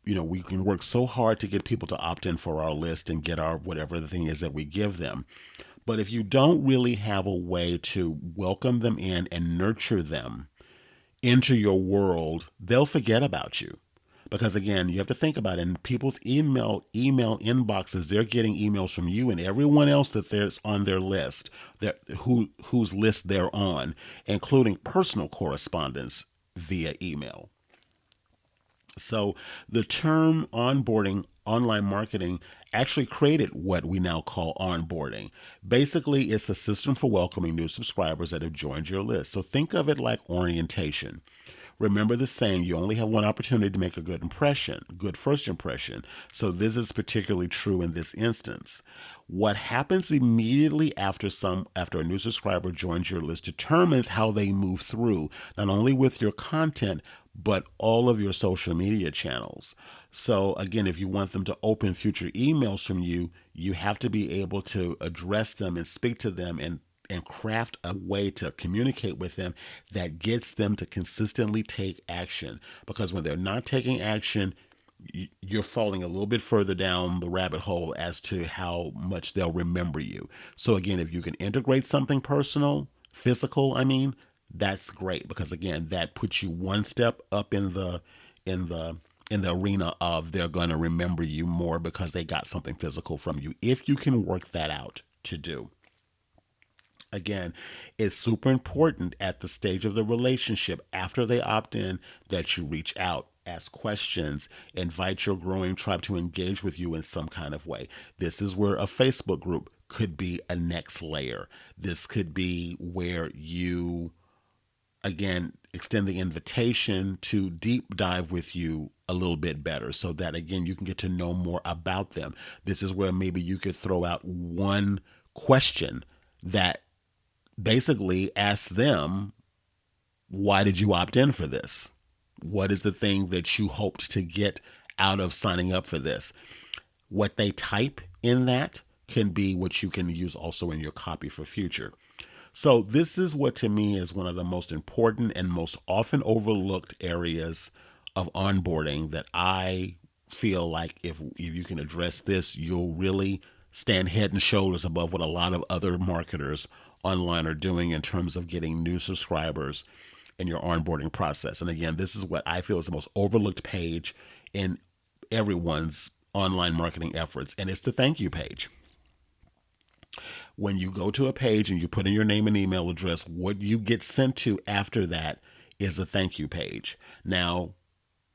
We can work so hard to get people to opt in for our list and get our whatever the thing is that we give them. But if you don't really have a way to welcome them in and nurture them into your world, they'll forget about you. Because again, you have to think about it. In people's email inboxes, they're getting emails from you and everyone else that there's on their list, that whose list they're on, including personal correspondence via email. So the term onboarding, online marketing, actually created what we now call onboarding. Basically, it's a system for welcoming new subscribers that have joined your list. So think of it like orientation. Remember the saying, you only have one opportunity to make a good impression, good first impression. So this is particularly true in this instance. What happens immediately after a new subscriber joins your list determines how they move through, not only with your content, but all of your social media channels. So again, if you want them to open future emails from you, you have to be able to address them and speak to them and craft a way to communicate with them that gets them to consistently take action. Because when they're not taking action, you're falling a little bit further down the rabbit hole as to how much they'll remember you. So again, if you can integrate something physical, that's great, because again, that puts you one step up in the in the arena of they're going to remember you more because they got something physical from you, if you can work that out to do. Again, it's super important at the stage of the relationship after they opt in that you reach out, ask questions, invite your growing tribe to engage with you in some kind of way. This is where a Facebook group could be a next layer. This could be where you, again, extend the invitation to deep dive with you a little bit better so that, again, you can get to know more about them. This is where maybe you could throw out one question that basically ask them, why did you opt in for this? What is the thing that you hoped to get out of signing up for this? What they type in that can be what you can use also in your copy for future. So this is what to me is one of the most important and most often overlooked areas of onboarding that I feel like if you can address this, you'll really stand head and shoulders above what a lot of other marketers online are doing in terms of getting new subscribers in your onboarding process. And again, this is what I feel is the most overlooked page in everyone's online marketing efforts, and it's the thank you page. When you go to a page and you put in your name and email address, what you get sent to after that is a thank you page. Now,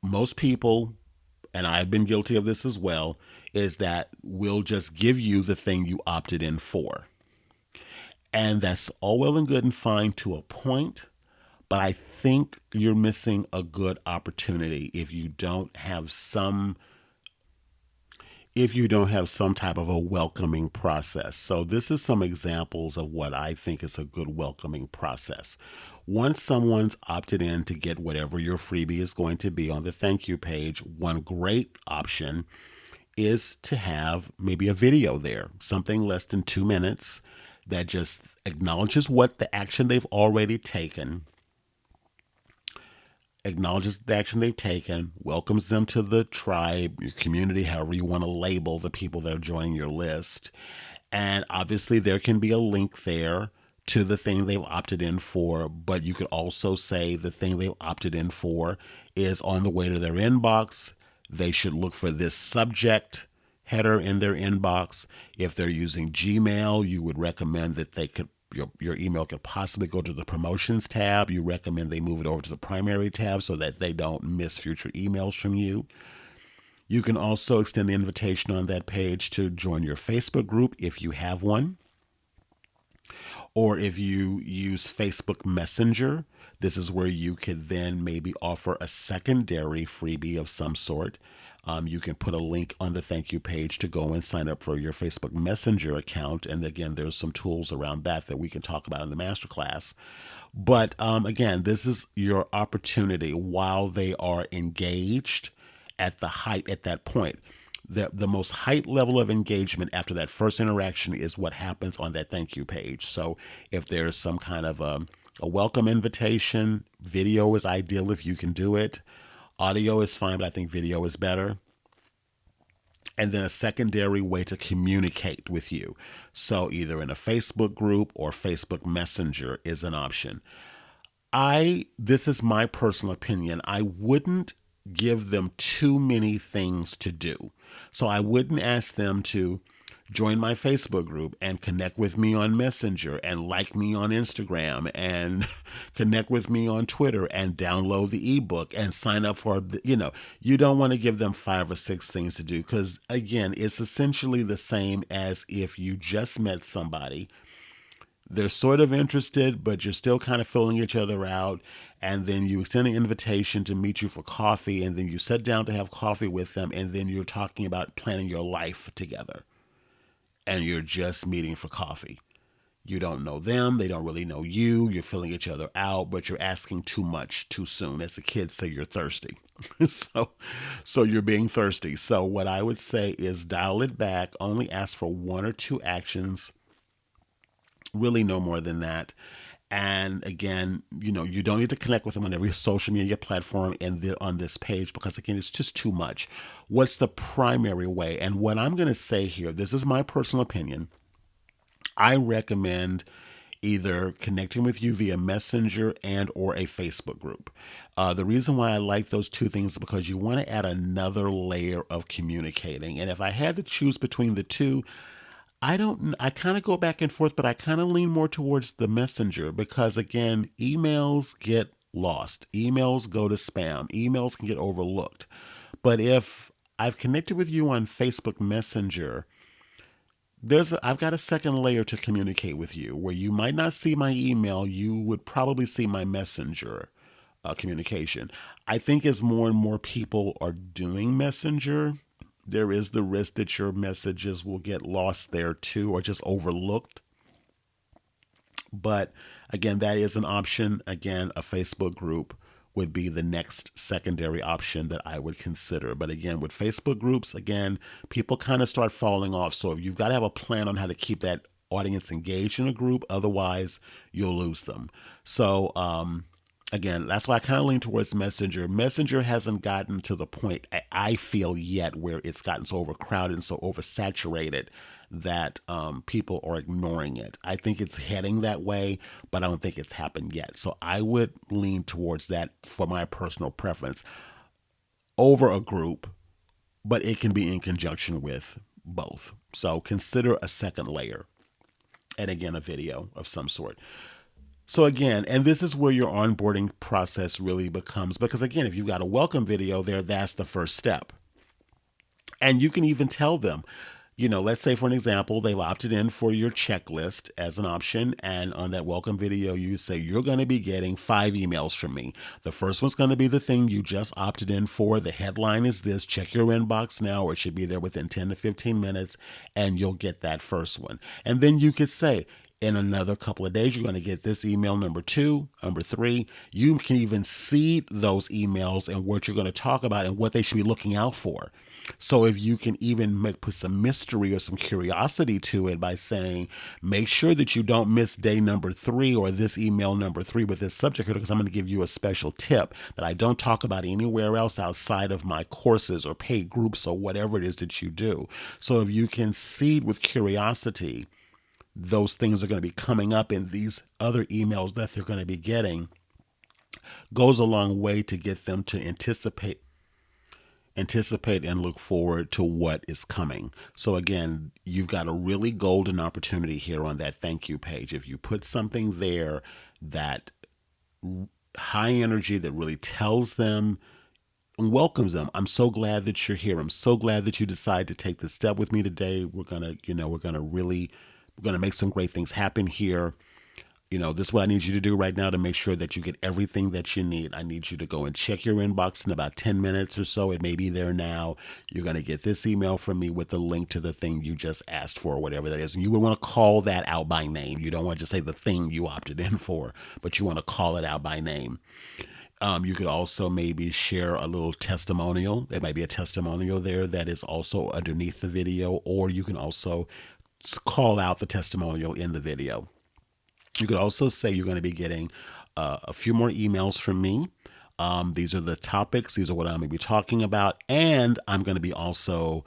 most people, and I've been guilty of this as well, is that we'll just give you the thing you opted in for. And that's all well and good and fine to a point, but I think you're missing a good opportunity if you don't have some type of a welcoming process. So this is some examples of what I think is a good welcoming process. Once someone's opted in to get whatever your freebie is going to be on the thank you page, one great option is to have maybe a video there, something less than 2 minutes, that just acknowledges what the action they've already taken, welcomes them to the tribe, your community, however you want to label the people that are joining your list. And obviously there can be a link there to the thing they've opted in for, but you could also say the thing they've opted in for is on the way to their inbox. They should look for this subject header in their inbox. If they're using Gmail, you would recommend that your email could possibly go to the promotions tab. You recommend they move it over to the primary tab so that they don't miss future emails from you. You can also extend the invitation on that page to join your Facebook group if you have one. Or if you use Facebook Messenger, this is where you could then maybe offer a secondary freebie of some sort. You can put a link on the thank you page to go and sign up for your Facebook Messenger account. And again, there's some tools around that we can talk about in the masterclass. But again, this is your opportunity while they are engaged at that point. The most height level of engagement after that first interaction is what happens on that thank you page. So if there's some kind of a welcome invitation, video is ideal if you can do it. Audio is fine, but I think video is better. and then a secondary way to communicate with you. So either in a Facebook group or Facebook Messenger is an option. This is my personal opinion. I wouldn't give them too many things to do. So I wouldn't ask them to join my Facebook group and connect with me on Messenger and like me on Instagram and connect with me on Twitter and download the ebook and sign up for, you don't want to give them 5 or 6 things to do because, again, it's essentially the same as if you just met somebody. They're sort of interested, but you're still kind of filling each other out. And then you extend an invitation to meet you for coffee, and then you sit down to have coffee with them, and then you're talking about planning your life together. And you're just meeting for coffee. You don't know them, they don't really know you, you're filling each other out, but you're asking too much too soon. As the kids say, you're thirsty. so you're being thirsty. So what I would say is dial it back, only ask for 1 or 2 actions, really no more than that. And again, you don't need to connect with them on every social media platform on this page because, again, it's just too much. What's the primary way? And what I'm going to say here, this is my personal opinion. I recommend either connecting with you via Messenger and or a Facebook group. The reason why I like those 2 things is because you want to add another layer of communicating. And if I had to choose between the 2, I kind of go back and forth, but I kind of lean more towards the Messenger because, again, emails get lost. Emails go to spam. Emails can get overlooked. But if I've connected with you on Facebook Messenger, I've got a second layer to communicate with you where you might not see my email. You would probably see my Messenger communication. I think as more and more people are doing Messenger, there is the risk that your messages will get lost there too or just overlooked. But again, that is an option. Again, a Facebook group would be the next secondary option that I would consider. But again, with Facebook groups, again, people kind of start falling off. So you've got to have a plan on how to keep that audience engaged in a group. Otherwise, you'll lose them. So, again, that's why I kind of lean towards Messenger. Messenger hasn't gotten to the point, I feel, yet where it's gotten so overcrowded and so oversaturated that people are ignoring it. I think it's heading that way, but I don't think it's happened yet. So I would lean towards that for my personal preference over a group, but it can be in conjunction with both. So consider a second layer. And again, a video of some sort. So again, and this is where your onboarding process really becomes, because again, if you've got a welcome video there, that's the first step. And you can even tell them, let's say for an example, they've opted in for your checklist as an option. And on that welcome video, you say, you're going to be getting 5 emails from me. The first one's going to be the thing you just opted in for. The headline is this, check your inbox now, or it should be there within 10 to 15 minutes, and you'll get that first one. And then you could say, in another couple of days, you're going to get this email number 2, number 3. You can even seed those emails and what you're going to talk about and what they should be looking out for. So if you can even put some mystery or some curiosity to it by saying, make sure that you don't miss day number 3 or this email number 3 with this subject, because I'm going to give you a special tip that I don't talk about anywhere else outside of my courses or paid groups or whatever it is that you do. So if you can seed with curiosity, those things are going to be coming up in these other emails that they're going to be getting, goes a long way to get them to anticipate and look forward to what is coming. So again, you've got a really golden opportunity here on that thank you page. If you put something there that high energy, that really tells them and welcomes them, I'm so glad that you're here. I'm so glad that you decided to take this step with me today. We're going to make some great things happen here. This is what I need you to do right now to make sure that you get everything that you need. I need you to go and check your inbox in about 10 minutes or so. It may be there now. You're going to get this email from me with the link to the thing you just asked for, whatever that is. And you would want to call that out by name. You don't want to just say the thing you opted in for, but you want to call it out by name. You could also maybe share a little testimonial. There might be a testimonial there that is also underneath the video, or you can also call out the testimonial in the video. You could also say you're going to be getting a few more emails from me. These are the topics. These are what I'm going to be talking about. And I'm going to be also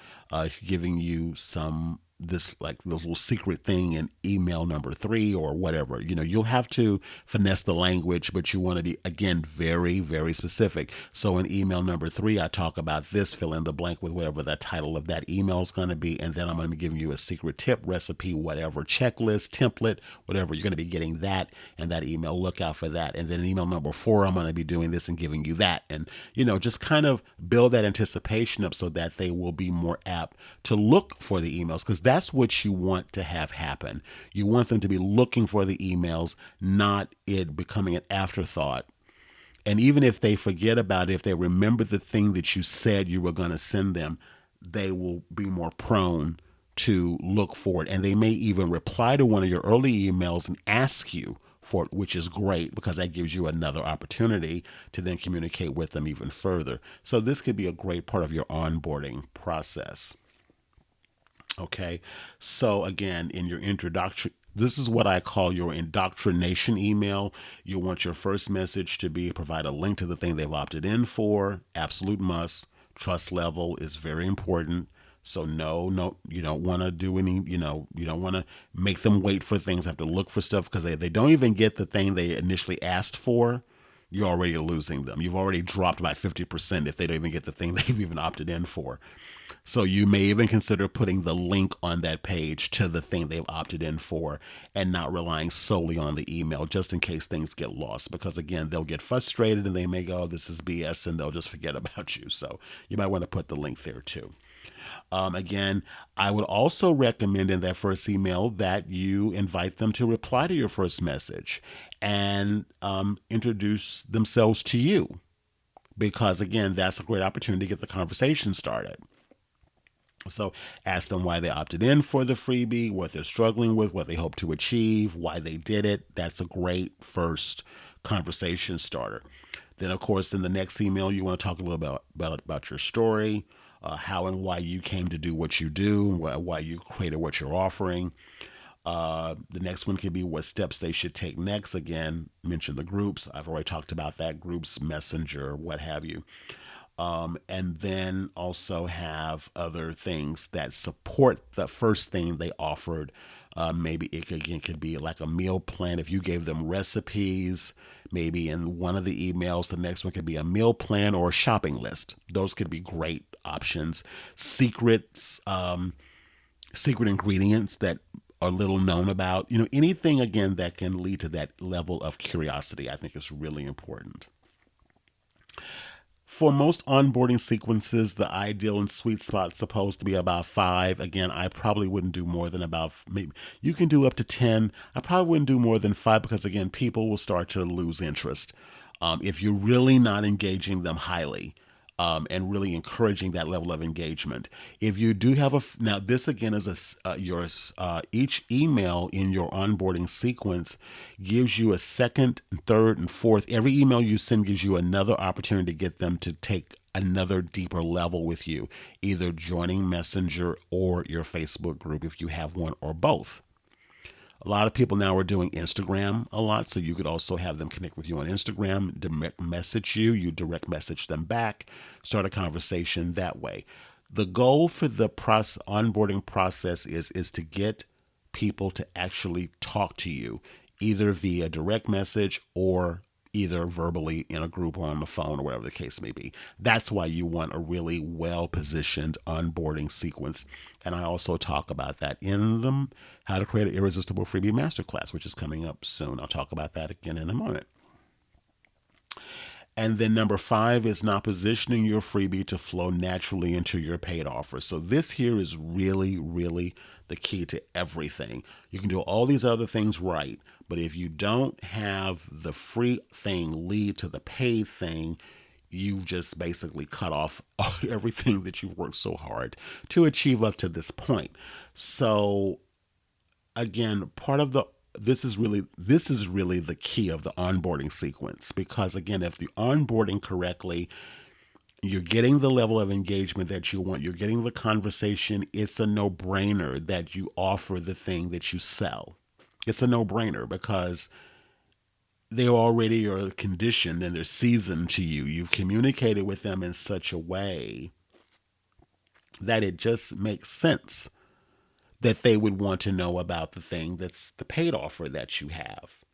giving you some this like this little secret thing in email number 3 or whatever. You'll have to finesse the language, but you want to be, again, very, very specific. So in email number 3, I talk about this, fill in the blank with whatever the title of that email is going to be. And then I'm going to be giving you a secret tip, recipe, whatever, checklist, template, whatever. You're going to be getting that in that email. Look out for that. And then in email number 4, I'm going to be doing this and giving you that. And, just kind of build that anticipation up so that they will be more apt to look for the emails, because that's what you want to have happen. You want them to be looking for the emails, not it becoming an afterthought. And even if they forget about it, if they remember the thing that you said you were going to send them, they will be more prone to look for it. And they may even reply to one of your early emails and ask you for it, which is great because that gives you another opportunity to then communicate with them even further. So this could be a great part of your onboarding process. Okay, so again, in your introduction, this is what I call your indoctrination email. You want your first message to be provide a link to the thing they've opted in for. Absolute must. Trust level is very important. So no, you don't want to do any, you don't want to make them wait for things, have to look for stuff because they don't even get the thing they initially asked for. You're already losing them. You've already dropped by 50% if they don't even get the thing they've even opted in for. So you may even consider putting the link on that page to the thing they've opted in for and not relying solely on the email just in case things get lost. Because again, they'll get frustrated and they may go, this is BS, and they'll just forget about you. So you might want to put the link there too. Again, I would also recommend in that first email that you invite them to reply to your first message and introduce themselves to you. Because again, that's a great opportunity to get the conversation started. So ask them why they opted in for the freebie, what they're struggling with, what they hope to achieve, why they did it. That's a great first conversation starter. Then, of course, in the next email, you want to talk a little about your story, how and why you came to do what you do, why you created what you're offering. The next one could be what steps they should take next. Again, mention the groups. I've already talked about that, groups, messenger, what have you. And then also have other things that support the first thing they offered. Maybe it could be like a meal plan. If you gave them recipes, maybe in one of the emails, the next one could be a meal plan or a shopping list. Those could be great options. Secret ingredients that are little known about. Anything again that can lead to that level of curiosity, I think is really important. For most onboarding sequences, the ideal and sweet spot is supposed to be about 5. Again, I probably wouldn't do more than about, maybe you can do up to 10. I probably wouldn't do more than 5 because, again, people will start to lose interest. If you're really not engaging them highly, and really encouraging that level of engagement. If you do have now this again is each email in your onboarding sequence gives you a second, third, and fourth. Every email you send gives you another opportunity to get them to take another deeper level with you, either joining Messenger or your Facebook group if you have one or both. A lot of people now are doing Instagram a lot, so you could also have them connect with you on Instagram, direct message you direct message them back, start a conversation that way. The goal for the onboarding process is to get people to actually talk to you, either via direct message or either verbally in a group or on the phone or whatever the case may be. That's why you want a really well-positioned onboarding sequence. And I also talk about that in the How to Create an Irresistible Freebie Masterclass, which is coming up soon. I'll talk about that again in a moment. And then number 5 is not positioning your freebie to flow naturally into your paid offer. So this here is really, really the key to everything. You can do all these other things right, but if you don't have the free thing lead to the paid thing, you've just basically cut off everything that you've worked so hard to achieve up to this point. So again, this is really the key of the onboarding sequence, because again, if the onboarding correctly, you're getting the level of engagement that you want, you're getting the conversation, it's a no-brainer that you offer the thing that you sell. It's a no-brainer because they already are conditioned and they're seasoned to you. You've communicated with them in such a way that it just makes sense that they would want to know about the thing that's the paid offer that you have.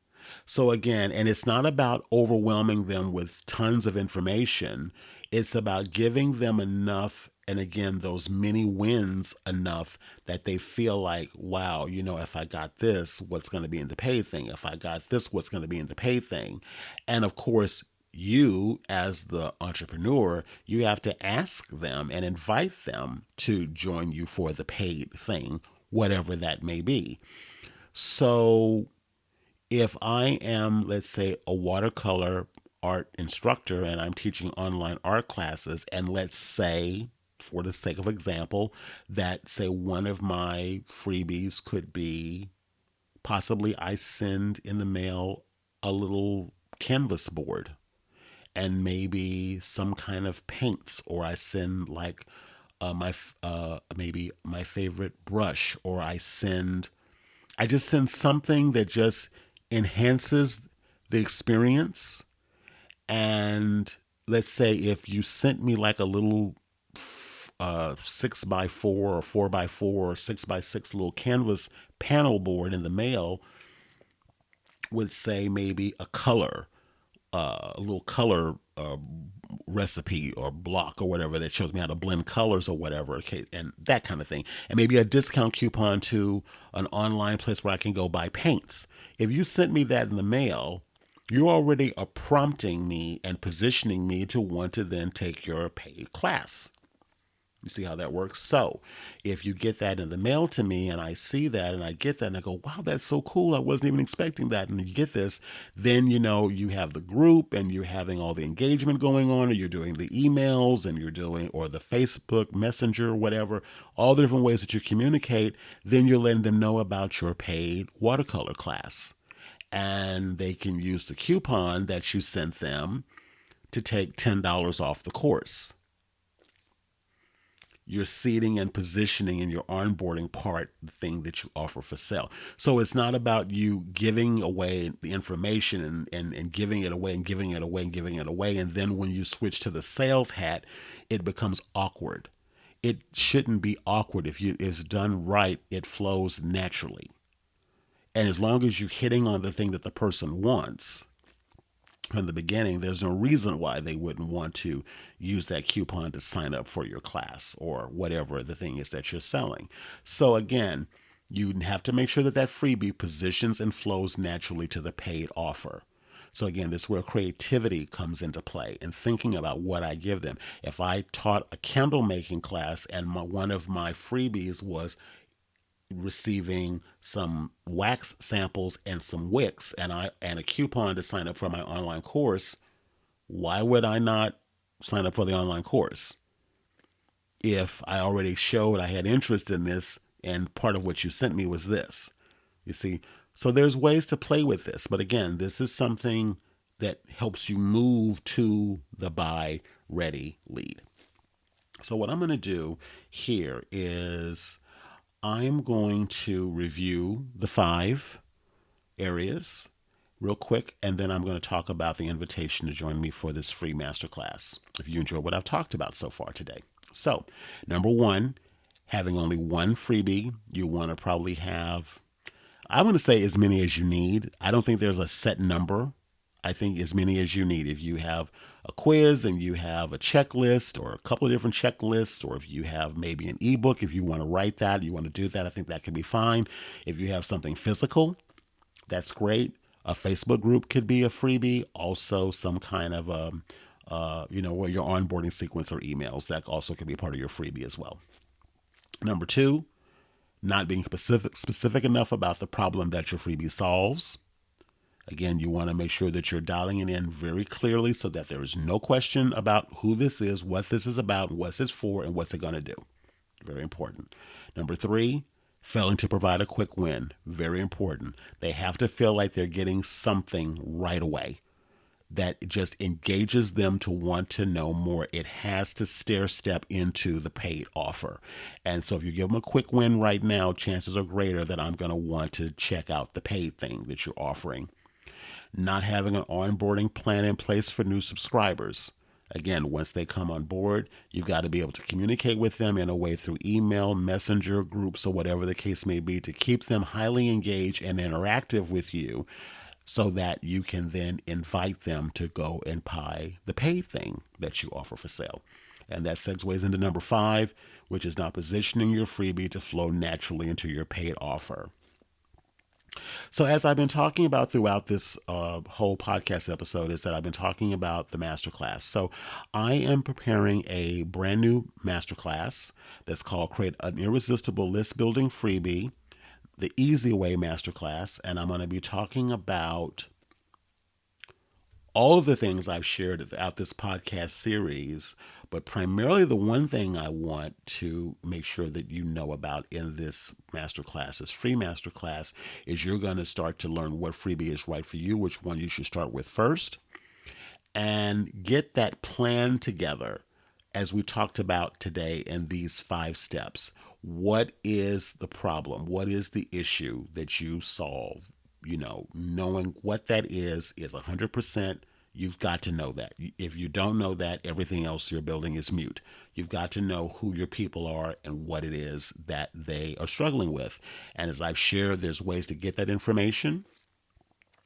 So again, and it's not about overwhelming them with tons of information. It's about giving them enough, and again, those mini wins enough that they feel like, wow, if I got this, what's going to be in the paid thing? If I got this, what's going to be in the paid thing? And of course, you as the entrepreneur, you have to ask them and invite them to join you for the paid thing, whatever that may be. So if I am, let's say, a watercolor art instructor and I'm teaching online art classes, and let's say, for the sake of example, that say one of my freebies could be possibly I send in the mail a little canvas board and maybe some kind of paints, or I send like maybe my favorite brush, or I just send something that just enhances the experience. And let's say if you sent me like a little 6x4 or 4x4 or 6x6 little canvas panel board in the mail, would say maybe a little color recipe or block or whatever that shows me how to blend colors or whatever, okay, and that kind of thing. And maybe a discount coupon to an online place where I can go buy paints. If you sent me that in the mail, you already are prompting me and positioning me to want to then take your paid class. You see how that works? So if you get that in the mail to me and I see that and I get that and I go, wow, that's so cool. I wasn't even expecting that. And you get this, then, you have the group and you're having all the engagement going on, or you're doing the emails and you're doing, or the Facebook Messenger, whatever, all the different ways that you communicate. Then you're letting them know about your paid watercolor class. And they can use the coupon that you sent them to take $10 off the course. Your seating and positioning and your onboarding part, the thing that you offer for sale. So it's not about you giving away the information and giving it away and giving it away and giving it away. And then when you switch to the sales hat, it becomes awkward. It shouldn't be awkward. If it's done right, it flows naturally. And as long as you're hitting on the thing that the person wants, from the beginning, there's no reason why they wouldn't want to use that coupon to sign up for your class or whatever the thing is that you're selling. So again, you have to make sure that that freebie positions and flows naturally to the paid offer. So again, this is where creativity comes into play and thinking about what I give them. If I taught a candle making class and one of my freebies was receiving some wax samples and some wicks and a coupon to sign up for my online course, why would I not sign up for the online course if I already showed I had interest in this and part of what you sent me was this? You see, so there's ways to play with this, but again, this is something that helps you move to the buy ready lead. So what I'm going to do here is I'm going to review the 5 areas real quick, and then I'm going to talk about the invitation to join me for this free masterclass if you enjoy what I've talked about so far today. So, number 1, having only one freebie, you want to probably have, I want to say as many as you need. I don't think there's a set number. I think as many as you need. If you have a quiz and you have a checklist or a couple of different checklists, or if you have maybe an ebook, if you want to write that, you want to do that, I think that could be fine. If you have something physical, that's great. A Facebook group could be a freebie. Also, some kind of where your onboarding sequence or emails, that also could be part of your freebie as well. Number 2, not being specific enough about the problem that your freebie solves. Again, you want to make sure that you're dialing it in very clearly so that there is no question about who this is, what this is about, what it's for, and what's it going to do. Very important. Number 3, failing to provide a quick win. Very important. They have to feel like they're getting something right away that just engages them to want to know more. It has to stair step into the paid offer. And so if you give them a quick win right now, chances are greater that I'm going to want to check out the paid thing that you're offering. Not having an onboarding plan in place for new subscribers. Again, once they come on board, you've got to be able to communicate with them in a way through email, messenger groups, or whatever the case may be to keep them highly engaged and interactive with you so that you can then invite them to go and buy the paid thing that you offer for sale. And that segues into number 5, which is now positioning your freebie to flow naturally into your paid offer. So, as I've been talking about throughout this whole podcast episode, is that I've been talking about the masterclass. So, I am preparing a brand new masterclass that's called Create an Irresistible List Building Freebie, the Easy Way Masterclass. And I'm going to be talking about all of the things I've shared throughout this podcast series, but primarily the one thing I want to make sure that you know about in this masterclass, this free masterclass, is you're going to start to learn what freebie is right for you, which one you should start with first, and get that plan together as we talked about today in these 5 steps. What is the problem? What is the issue that you solve? Knowing what that is 100%. You've got to know that. If you don't know that, everything else you're building is mute. You've got to know who your people are and what it is that they are struggling with. And as I've shared, there's ways to get that information.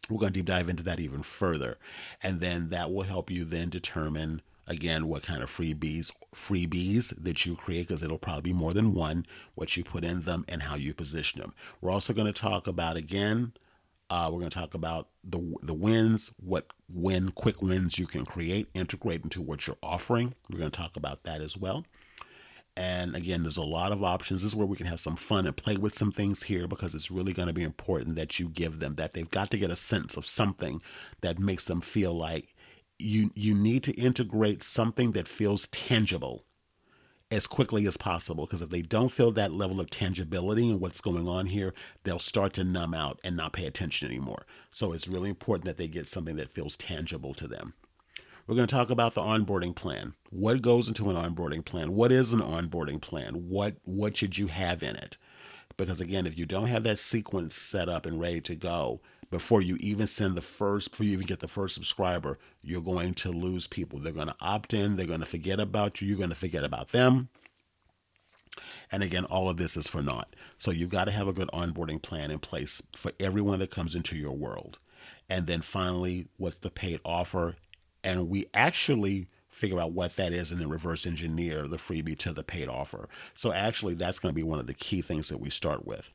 We're going to deep dive into that even further. And then that will help you then determine, again, what kind of freebies that you create, because it'll probably be more than one, what you put in them and how you position them. We're also going to talk about, again, we're going to talk about the wins, quick wins you can create, integrate into what you're offering. We're going to talk about that as well. And again, there's a lot of options. This is where we can have some fun and play with some things here, because it's really going to be important that you give them that. They've got to get a sense of something that makes them feel like you need to integrate something that feels tangible as quickly as possible, because if they don't feel that level of tangibility in what's going on here, they'll start to numb out and not pay attention anymore. So it's really important that they get something that feels tangible to them. We're going to talk about the onboarding plan. What goes into an onboarding plan? What is an onboarding plan? What should you have in it? Because again, if you don't have that sequence set up and ready to go before you even before you even get the first subscriber, you're going to lose people. They're going to opt in. They're going to forget about you. You're going to forget about them. And again, all of this is for naught. So you've got to have a good onboarding plan in place for everyone that comes into your world. And then finally, what's the paid offer? And we actually figure out what that is and then reverse engineer the freebie to the paid offer. So actually, that's going to be one of the key things that we start with.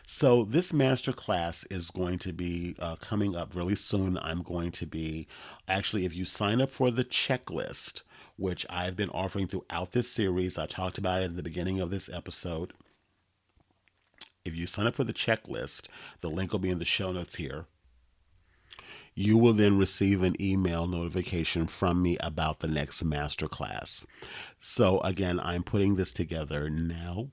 So this masterclass is going to be coming up really soon. I'm going to be, actually, if you sign up for the checklist, which I've been offering throughout this series, I talked about it in the beginning of this episode. If you sign up for the checklist, the link will be in the show notes here. You will then receive an email notification from me about the next masterclass. So again, I'm putting this together now.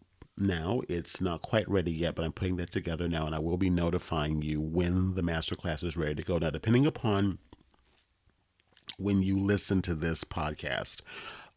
It's not quite ready yet, but I'm putting that together now, and I will be notifying you when the masterclass is ready to go. Now, depending upon when you listen to this podcast,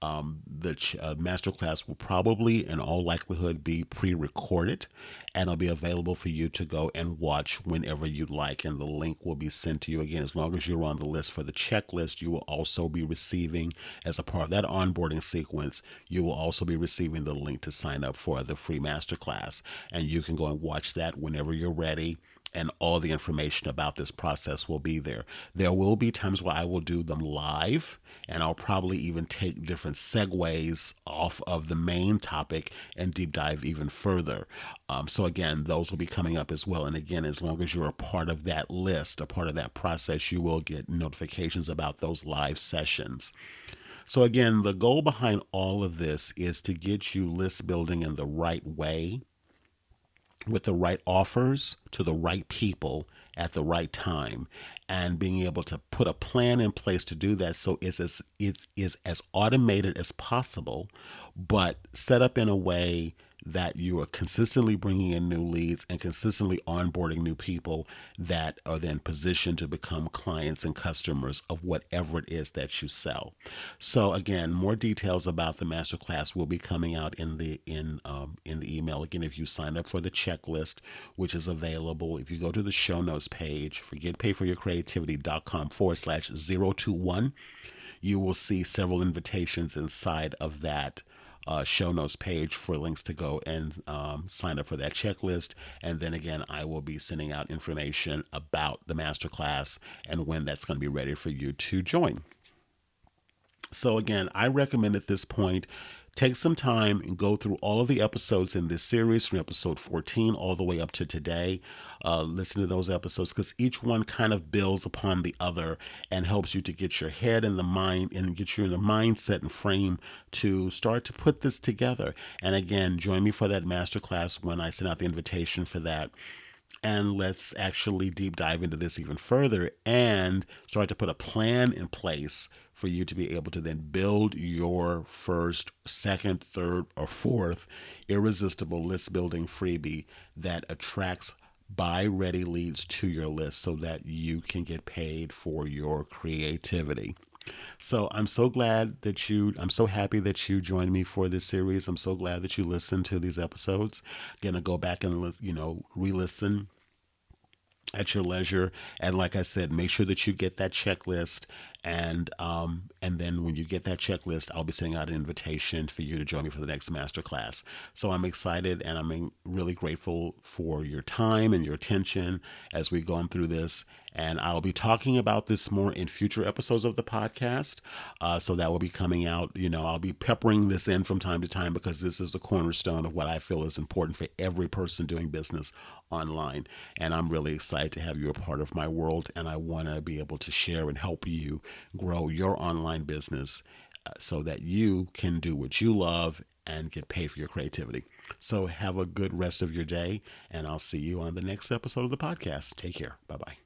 the masterclass will probably, in all likelihood, be pre-recorded, and it'll be available for you to go and watch whenever you'd like. And the link will be sent to you. Again, as long as you're on the list for the checklist, you will also be receiving, as a part of that onboarding sequence, you will also be receiving the link to sign up for the free masterclass. And you can go and watch that whenever you're ready. And all the information about this process will be there. There will be times where I will do them live, and I'll probably even take different segues off of the main topic and deep dive even further. So again, those will be coming up as well. And again, as long as you're a part of that list, a part of that process, you will get notifications about those live sessions. So again, the goal behind all of this is to get you list building in the right way, with the right offers to the right people at the right time, and being able to put a plan in place to do that, so it is as automated as possible, but set up in a way that you are consistently bringing in new leads and consistently onboarding new people that are then positioned to become clients and customers of whatever it is that you sell. So again, more details about the masterclass will be coming out in the email. Again, if you sign up for the checklist, which is available, if you go to the show notes page, forgetpayforyourcreativity.com/021, you will see several invitations inside of that show notes page for links to go and sign up for that checklist. And then again, I will be sending out information about the masterclass and when that's going to be ready for you to join. So again, I recommend at this point, take some time and go through all of the episodes in this series from episode 14 all the way up to today. Listen to those episodes because each one kind of builds upon the other and helps you to get your head in the mind and get you in the mindset and frame to start to put this together. And again, join me for that masterclass when I send out the invitation for that. And let's actually deep dive into this even further and start to put a plan in place for you to be able to then build your first, second, third, or fourth irresistible list building freebie that attracts buy ready leads to your list so that you can get paid for your creativity. So I'm so happy that you joined me for this series. I'm so glad that you listened to these episodes. Gonna go back and, re-listen at your leisure. And like I said, make sure that you get that checklist. And then when you get that checklist, I'll be sending out an invitation for you to join me for the next masterclass. So I'm excited and I'm really grateful for your time and your attention as we've gone through this. And I'll be talking about this more in future episodes of the podcast. So that will be coming out. I'll be peppering this in from time to time because this is the cornerstone of what I feel is important for every person doing business online. And I'm really excited to have you a part of my world. And I want to be able to share and help you grow your online business so that you can do what you love and get paid for your creativity. So have a good rest of your day. And I'll see you on the next episode of the podcast. Take care. Bye-bye.